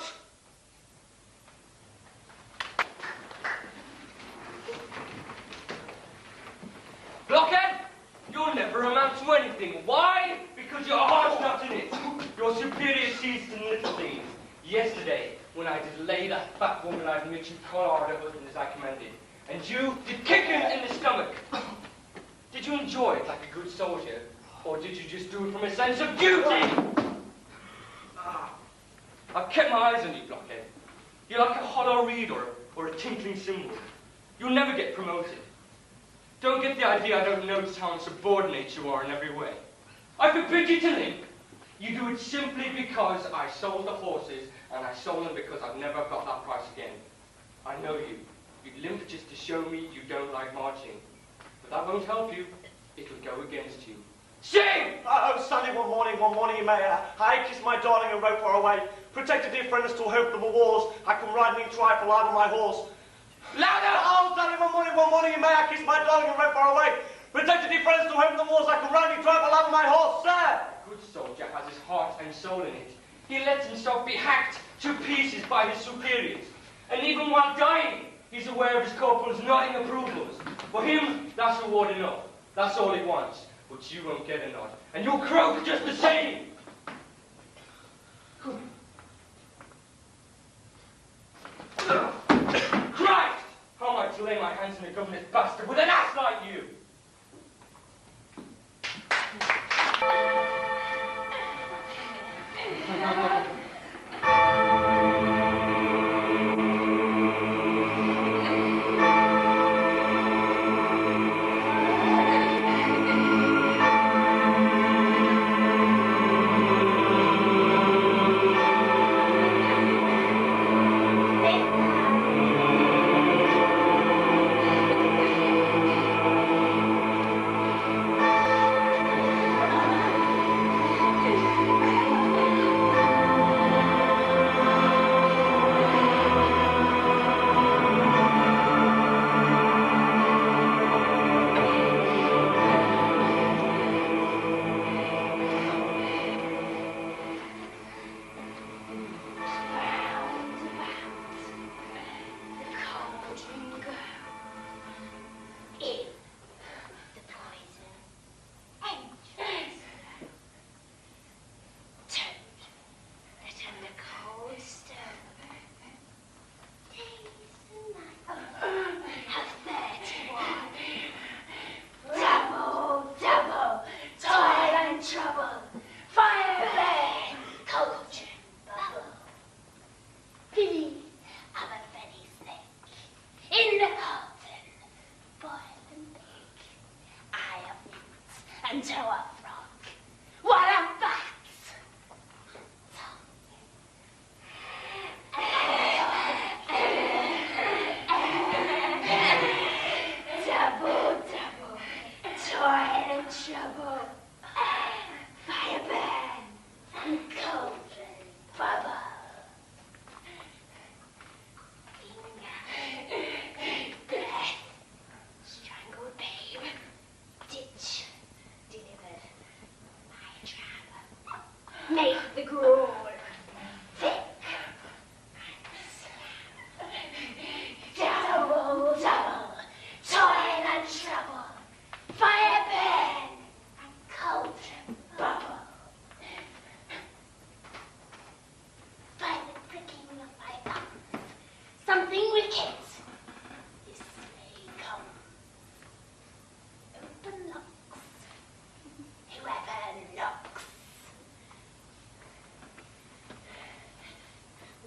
Blockhead! You'll never amount to anything. Why? Because your heart's not in it. Your superior sees in little things. Yesterday, when I did lay that fat woman I've mentioned collar her husband as I commanded, and you did kick him in the stomach. Did you enjoy it like a good soldier, or did you just do it from a sense of duty? I've kept my eyes on you, Blockhead. You're like a hollow reed or a tinkling cymbal. You'll never get promoted. Don't get the idea I don't notice how insubordinate you are in every way. I forbid you to link. You do it simply because I sold the horses, and I sold them because I've never got that price again. I know you. You limp just to show me you don't like marching. But that won't help you. It'll go against you. Sing! Oh, Sunday one morning, you may. I kissed my darling and rode far away. Protected dear friends till hope there were wars. I come riding in triumph alive on my horse. Louder! Oh, Sunday one morning, you may. I kissed my darling and rode far away. Protected dear friends till hope there were wars. I come riding in triumph alive on my horse, sir. A good soldier has his heart and soul in it. He lets himself be hacked to pieces by his superiors. And even while dying, he's aware of his corporal's nodding approvals. For him, that's reward enough. That's all he wants. But you won't get a nod. And you'll croak just the same. Christ! How am I to lay my hands on a governess bastard with an ass like you?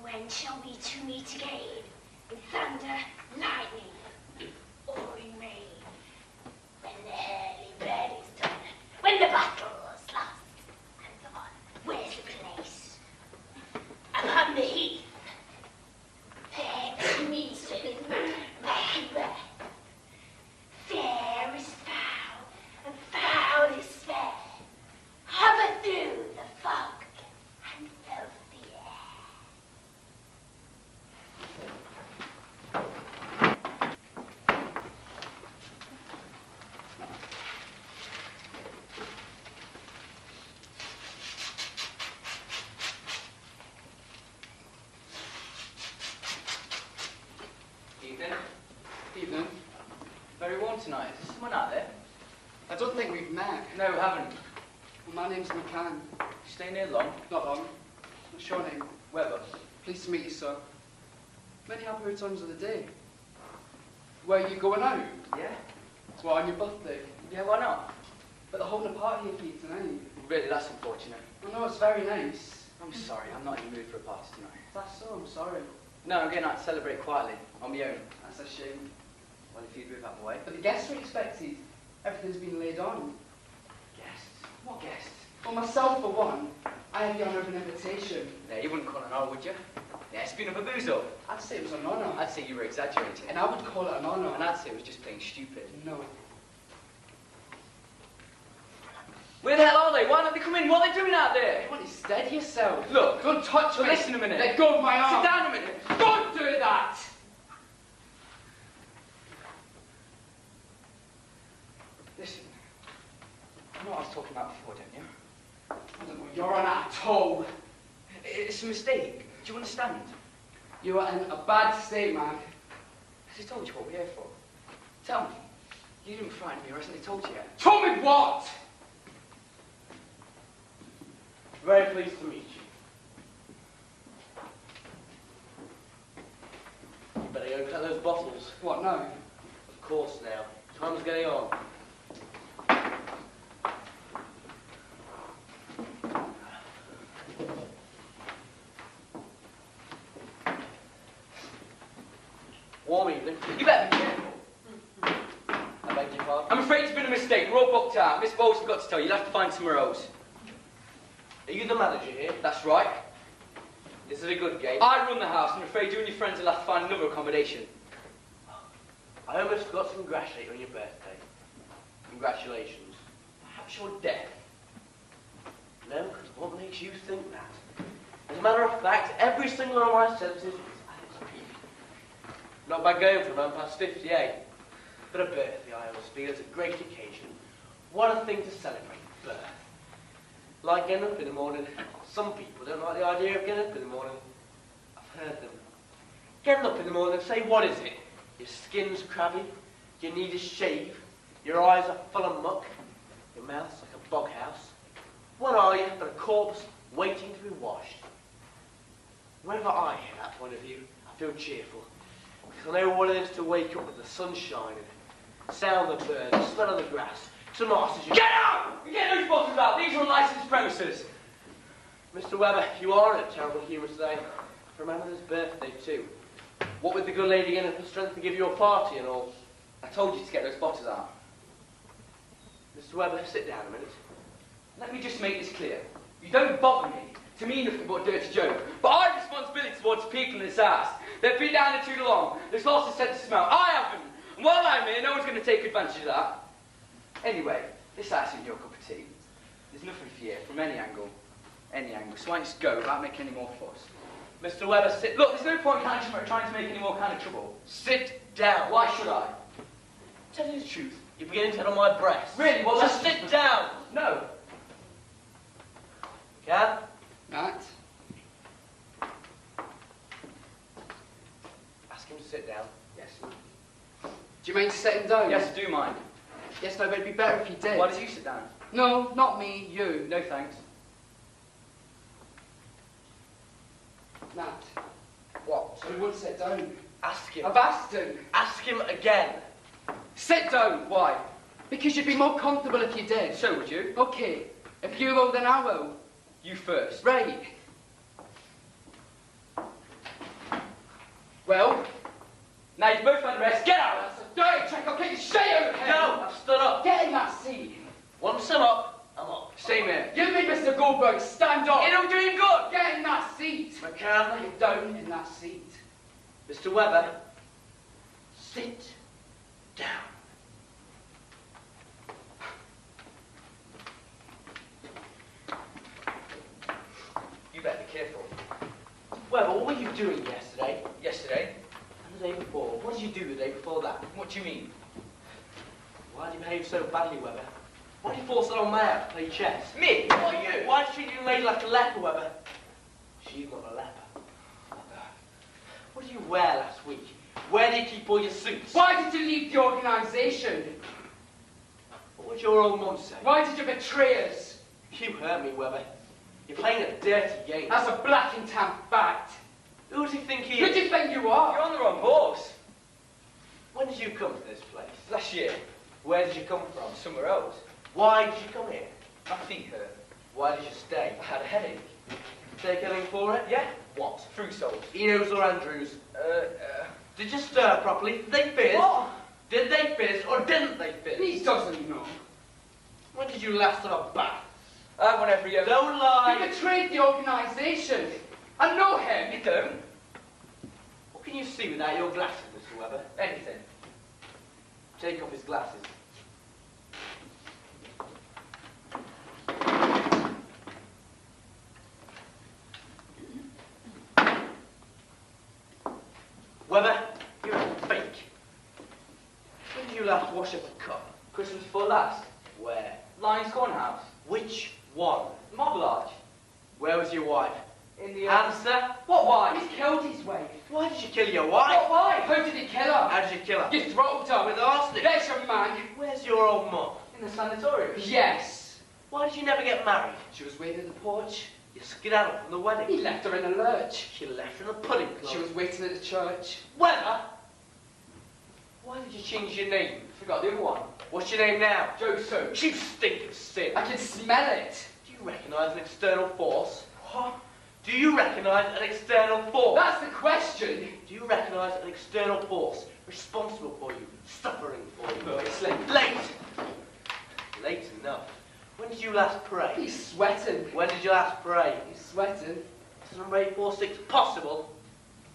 When shall we two meet again? In thunder, lightning, or in rain? When the hurly burly is done, when the battle is lost, and on, where's the place? Upon the heath, there to meet with Micaiah. Fair is foul, and foul is fair. Hover through the fog and filthy air. Evening. Evening. Very warm tonight. Is there someone out there? I don't think we've met. No, we haven't. Well, my name's Micaiah. You staying here long? Not long. What's your name? Webber. Pleased to meet you, sir. Many happy returns of the day. Where are you going out? Yeah. What, on your birthday? Yeah, why not? But they're holding a party here for you tonight. Really, that's unfortunate. Well, no, it's very nice. I'm sorry, I'm not in the mood for a party tonight. That's so, I'm sorry. No, I'm going out to celebrate quietly, on my own. That's a shame. Well, if you'd move out of the way. But the guests are expected. Everything's been laid on. Guests? What guests? Well, myself, for one. I have the honour of an invitation. Yeah, you wouldn't call an hour, would you? Yeah, it's been a baboozle. I'd say it was an honour. I'd say you were exaggerating. And I would call it an honour. And I'd say it was just plain stupid. No. Where the hell are they? Why don't they come in? What are they doing out there? Come on, steady yourself. Look, don't touch me. Listen a minute. Let go of my arm. Sit down a minute. Don't do that! Listen. You know what I was talking about before, don't you? I don't know what you're on at all. It's a mistake. Do you understand? You are in a bad state, man. Has he told you what we're here for? Tell me. You didn't frighten me, or hasn't he told you yet? Told me what? Very pleased to meet you. You better go cut those bottles. What, no? Of course now. Time's getting on. Warm evening. You better be careful. I beg your pardon? I'm afraid it's been a mistake. We're all booked out. Miss Bowles forgot to tell you. You'll have to find somewhere else. Are you the manager here? That's right. Is it a good game? I run the house. I'm afraid you and your friends will have to find another accommodation. I almost forgot to congratulate you on your birthday. Congratulations. Perhaps your death. No, because what makes you think that? As a matter of fact, every single one of my senses is at its peak. Not by going for a man past 58. But a birthday, I always feel, is a great occasion. What a thing to celebrate, birth. Like getting up in the morning. Some people don't like the idea of getting up in the morning. I've heard them. Getting up in the morning and say, what is it? Your skin's crabby, you need a shave, your eyes are full of muck, your mouth's like a bog house. What are you but a corpse waiting to be washed? Whenever I hear that point of view, I feel cheerful. Because I know what it is to wake up with the sun shining, sound of the birds, smell of the grass. Some oxygen. Get out! You get those bottles out. These are unlicensed premises. Mr. Webber, you are in a terrible humour today. For a man on his birthday, too. What with the good lady getting up the strength to give you a party and all? I told you to get those bottles out. Mr. Webber, sit down a minute. Let me just make this clear. You don't bother me to mean nothing but a dirty joke. But I have responsibility towards the people in this house. They've been down there too long. They've lost their sense of smell. I haven't. And while I'm here, no one's going to take advantage of that. Anyway, this house isn't your cup of tea. There's nothing for you from any angle. Any angle. So why don't you just go without making any more fuss? Mr. Webber, sit... Look, there's no point in trying to make any more kind of trouble. Sit down. Why should I? Tell you the truth, you're beginning to get on my breast. Really? Well, just sit down. No. Can? Matt? Ask him to sit down. Yes. Do you mean sitting down? Yes, I do mind. Yes, no, but it'd be better if you did. Why did you sit down? No, not me, you. No thanks. Matt. What? So he won't sit down. Ask him. I've asked him. Ask him again. Sit down. Why? Because you'd be more comfortable if you did. So would you? Okay. If you will, then I will. You first. Right. Well, now you've both had a rest. Get out! That's a dirty trick. I'll kick your shit out of here. No, I've stood up. Get in that seat. Once I'm up, I'm up. Same here. Give me Mr. Goldberg. Stand up. You don't do him good. Get in that seat. McCann. Get down in that seat. Mr. Webber, sit down. You better be careful. Webber, what were you doing yesterday? Yesterday? And the day before? What did you do the day before that? What do you mean? Why did you behave so badly, Webber? Why did you force that old man out to play chess? Me? What are you? Why did you treat your lady like a leper, Webber? She's not a leper. What did you wear last week? Where did you keep all your suits? Why did you leave the organisation? What would your old mum say? Why did you betray us? You hurt me, Webber. You're playing a dirty game. That's a black and tan fact. Who does he think he Who is? do you think you are? You're on the wrong horse. When did you come to this place? Last year. Where did you come from? Somewhere else. Why did you come here? My feet hurt. Why did you stay? I had a headache. Take anything for it? Yeah? What? Fruit soles. Enos or Andrews? Did you stir properly? Did they fizz? What? Did they fizz or didn't they fizz? He doesn't know. When did you last have a bath? I have one every year. Don't lie. You betrayed the organisation. I know him. You don't. can you see without your glasses, Mr. Webber? Anything. Take off his glasses. Webber, you're a fake. When did you last wash up a cup? Christmas before last. Where? Lyons Cornhouse. Which one? Marble Arch. Where was your wife? In the... Answer. What wife? He's killed his wife. Why did you kill your wife? What wife? How did he kill her? How did you kill her? You throttled her. With arsenic. There's your man. Where's your old mum? In the sanatorium. Yes. Why did you never get married? She was waiting at the porch. You skedaddled from the wedding. He left her in a lurch. She left in a pudding club. She was waiting at the church. Webber! Why did you change your name? Forgot the other one. What's your name now? Joe Soap. You stink of sin. I can smell it. Do you recognise an external force? What? Do you recognise an external force? That's the question. Do you recognise an external force responsible for you, suffering for you? No, it's late. Late! Late enough. When did you last pray? He's sweating. When did you last pray? He's sweating. Is number 846 possible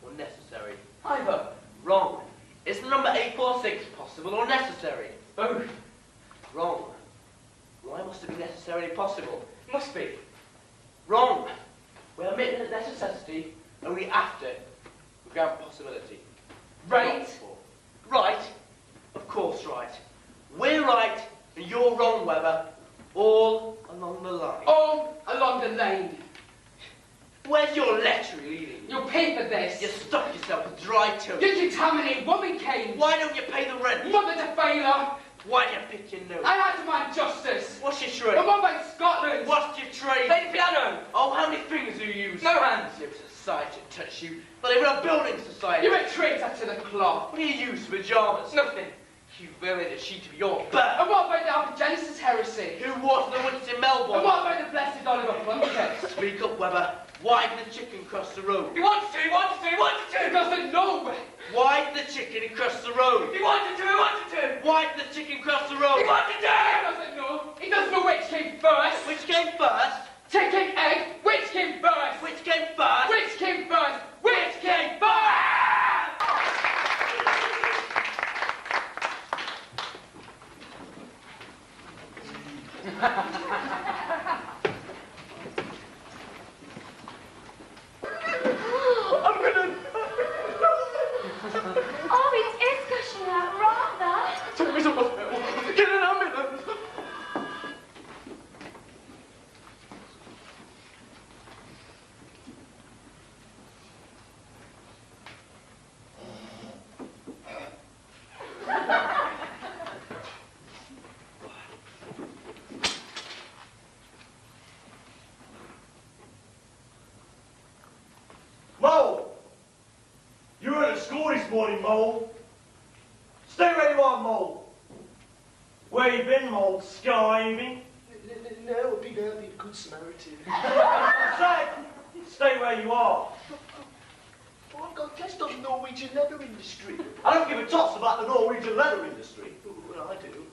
or necessary? Either. Wrong. Is the number 846 possible or necessary? Both. Wrong. Why must it be necessarily possible? Must be. Wrong. We admit that necessity only after we grant possibility. Right. Right? Of course right. We're right and you're wrong, Webber. All along the line. All along the lane. Where's your letter leading? You'll pay for this. You stuck yourself with dry toast. You contaminate woman cane. Why don't you pay the rent? Mother to failure. Why do you pick your nose? I had to mind justice. What's your trade? I'm on by Scotland. What's your trade? Play the piano. Oh, how many fingers do you use? No hands. No society to touch you. Not even a building society. You're a traitor to the cloth. What do you use for pyjamas? Nothing. You violated a sheet of your birth. And what about the Alphagenesis heresy? Who was the witness in Melbourne? And what about the blessed Oliver Plunkett? Speak up, Webber. Why did the chicken cross the road? He wanted to, he wanted to, he wanted to! He doesn't know. Why did the chicken cross the road? He wanted to, he wanted to! Why did the chicken cross the road? He wanted to! He doesn't know. He doesn't know which came first. Which came first? Chicken, egg, which came first? Which came first? Which came first? Which came first? Oh, it is gushing out rather. Take me to the hospital. Get an ambulance. Mo! You were at school this morning, Mo. Stay where you are, Mo. Where you been, Mo? Skiving? No, I've been a good Samaritan. Stay where you are. Oh, I've got a test on the Norwegian leather industry. I don't give a toss about the Norwegian leather industry. Well, I do.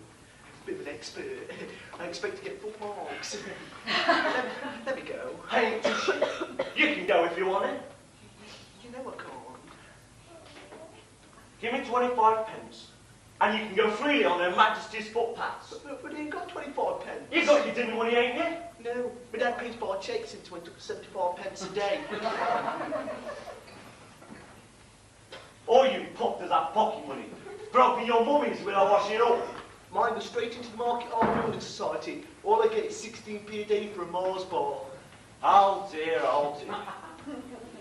Bit of an expert. I expect to get full marks. Let me go. Hey, you can go if you want it. You know I can't. Give me 25 pence, and you can go freely on Her Majesty's footpaths. But you ain't got 25 pence. You got your dinner money, ain't you? No, my dad pays by cheque since went up to 75 pence a day. All you pumped that pocket money, broken your mummies without washing it up. Mine goes straight into the Market Art Building Society. All I get is 16p a day for a Mars bar. Oh dear, oh dear.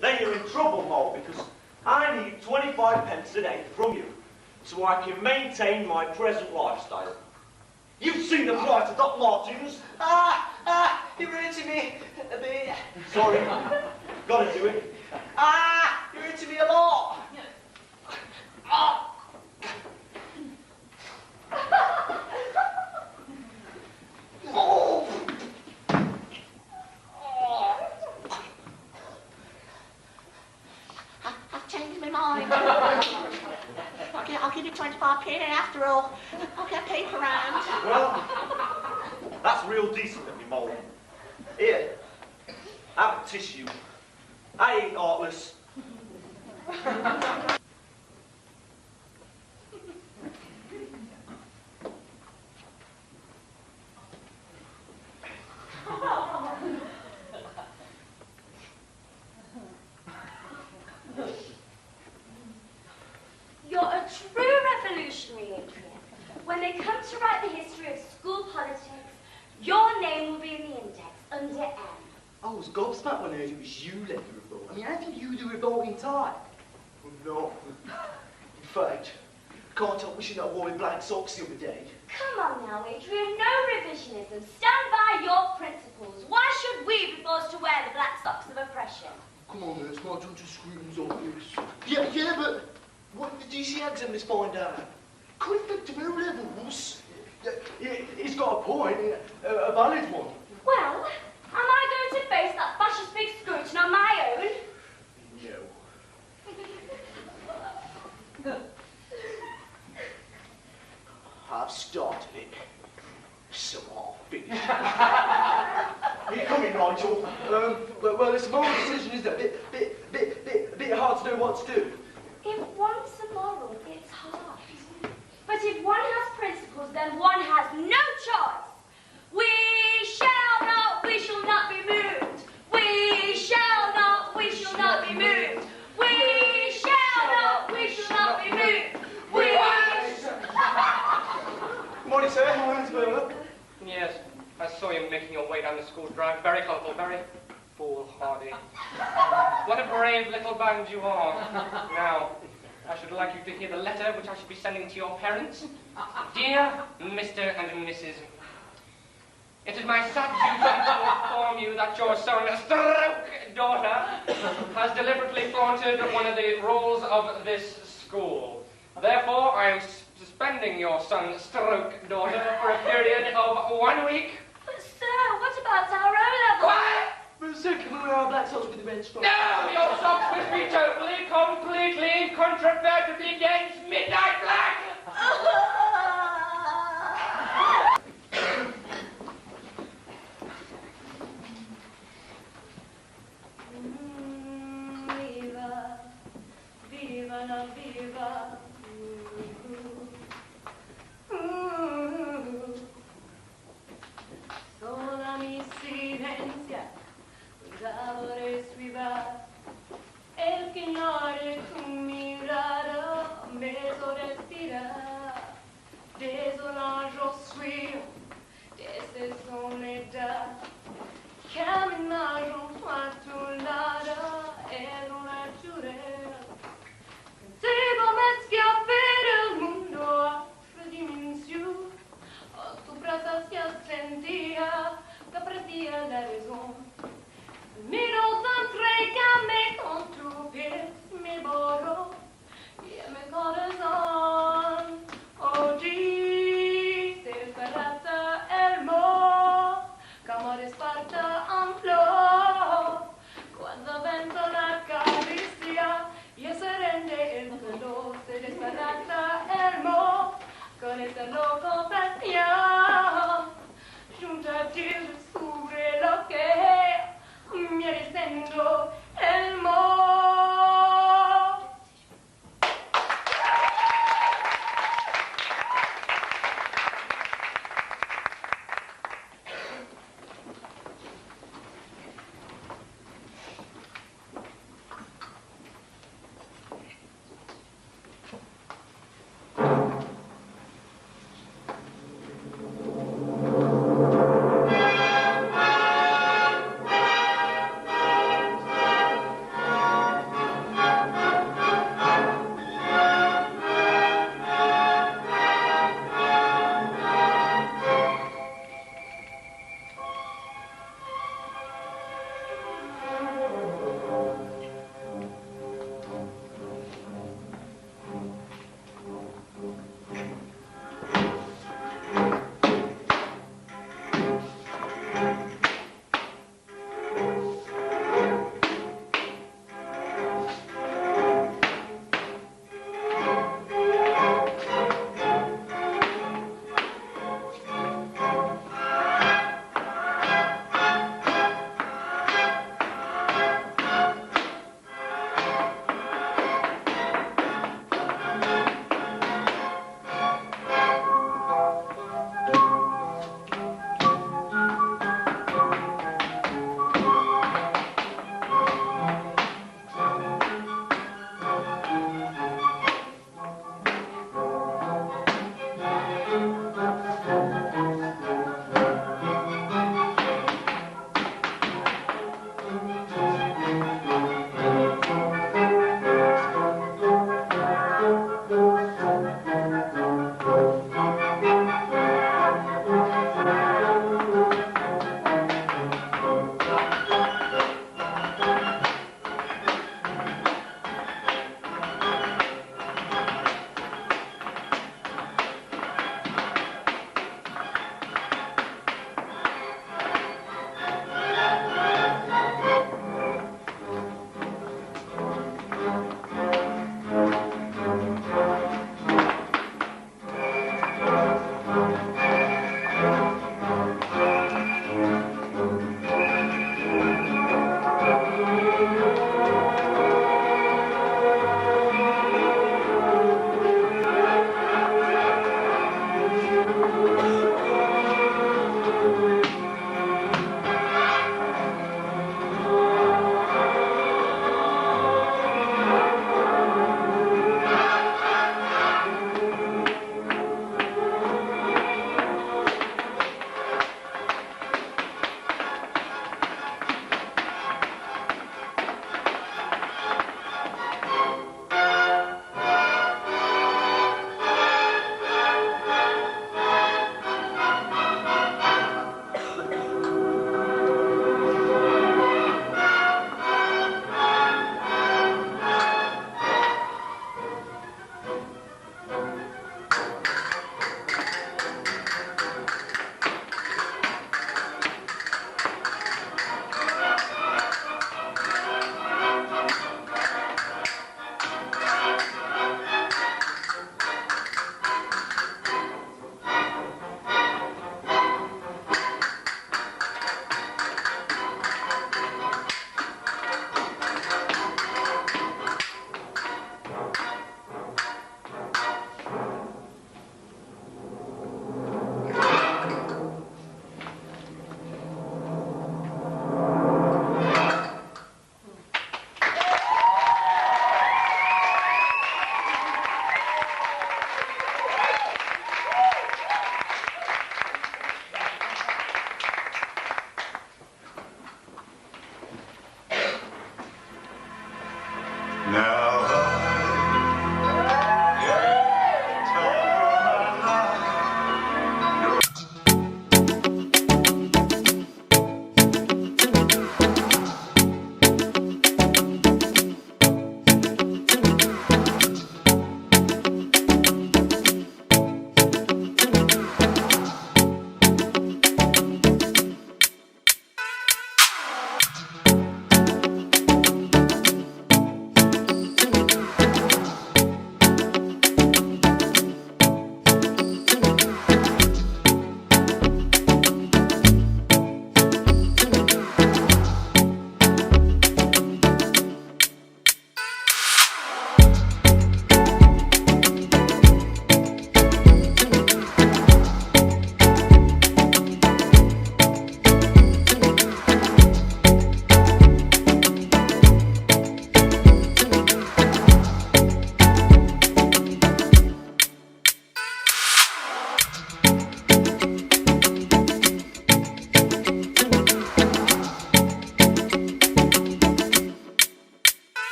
Then you're in trouble, Mo, because I need 25 pence a day from you so I can maintain my present lifestyle. You've seen the price of Doc Martens. You're hurting me a bit. Sorry, gotta do it. You're hurting me a lot. I've changed my mind. I'll give you 25p after all. I'll get paper round. Well, that's real decent of you, Mo. Here, have a tissue. I ain't heartless. You're a true revolutionary, Adrian. When they come to write the history of school politics, your name will be in the index, under M. I was gobsmacked when I heard it was you led the revolt. I mean, how did you do revolt in time? No. In fact, I can't help wishing I wore my black socks the other day. Come on now, Adrian, no revisionism. Stand by your principles. Why should we be forced to wear the black socks of oppression? Come on, man, it's my turn to scream as obvious. Yeah, but what did the DC examiners find out? Could affect our levels. He's got a point, a valid one. Well, am I going to face that fascist big scrutiny on my own? No. I've started it, so I'll finish it. You come in, Nigel. Well, it's a moral decision, isn't it? A bit hard to know what to do. If one's a moral, it's hard. But if one has principles, then one has no choice. We shall not be moved. We shall not be moved. We shall not be moved. Good morning, sir. My name's Bernard. Yes, I saw you making your way down the school drive. Very colourful, very foolhardy. What a brave little band you are. Now, I should like you to hear the letter which I should be sending to your parents. Dear Mr. and Mrs. It is my sad duty to inform you that your son, stroke daughter, has deliberately flaunted one of the rules of this school. Therefore, I am suspending your son, stroke daughter, for a period of 1 week. But sir, what about our O-level? What? But sir, can we wear our black socks with the red stripes? No, your socks must be totally, completely, controvertibly against midnight black. Viva, viva la viva. Sola mi silencia, d'amore suiva. El que ignore tu mirada, me hizo respirar. Désolé je suis de cette soledad. Caminage a tu lado, es una naturel. Contigo me schiaffare il mondo a tre dimensioni. A tu brazo se sentía, que perdía la razón. Miro t'entrecame con tu pies, mi borro, y en mi corazón. Oggi se sparata el mo, como disparta un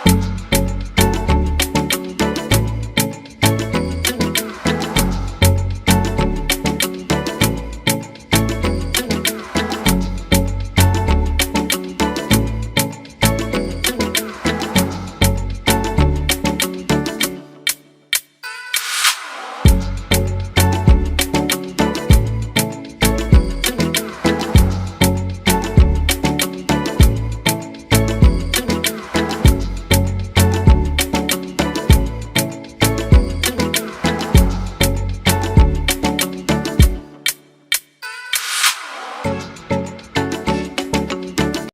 Bye.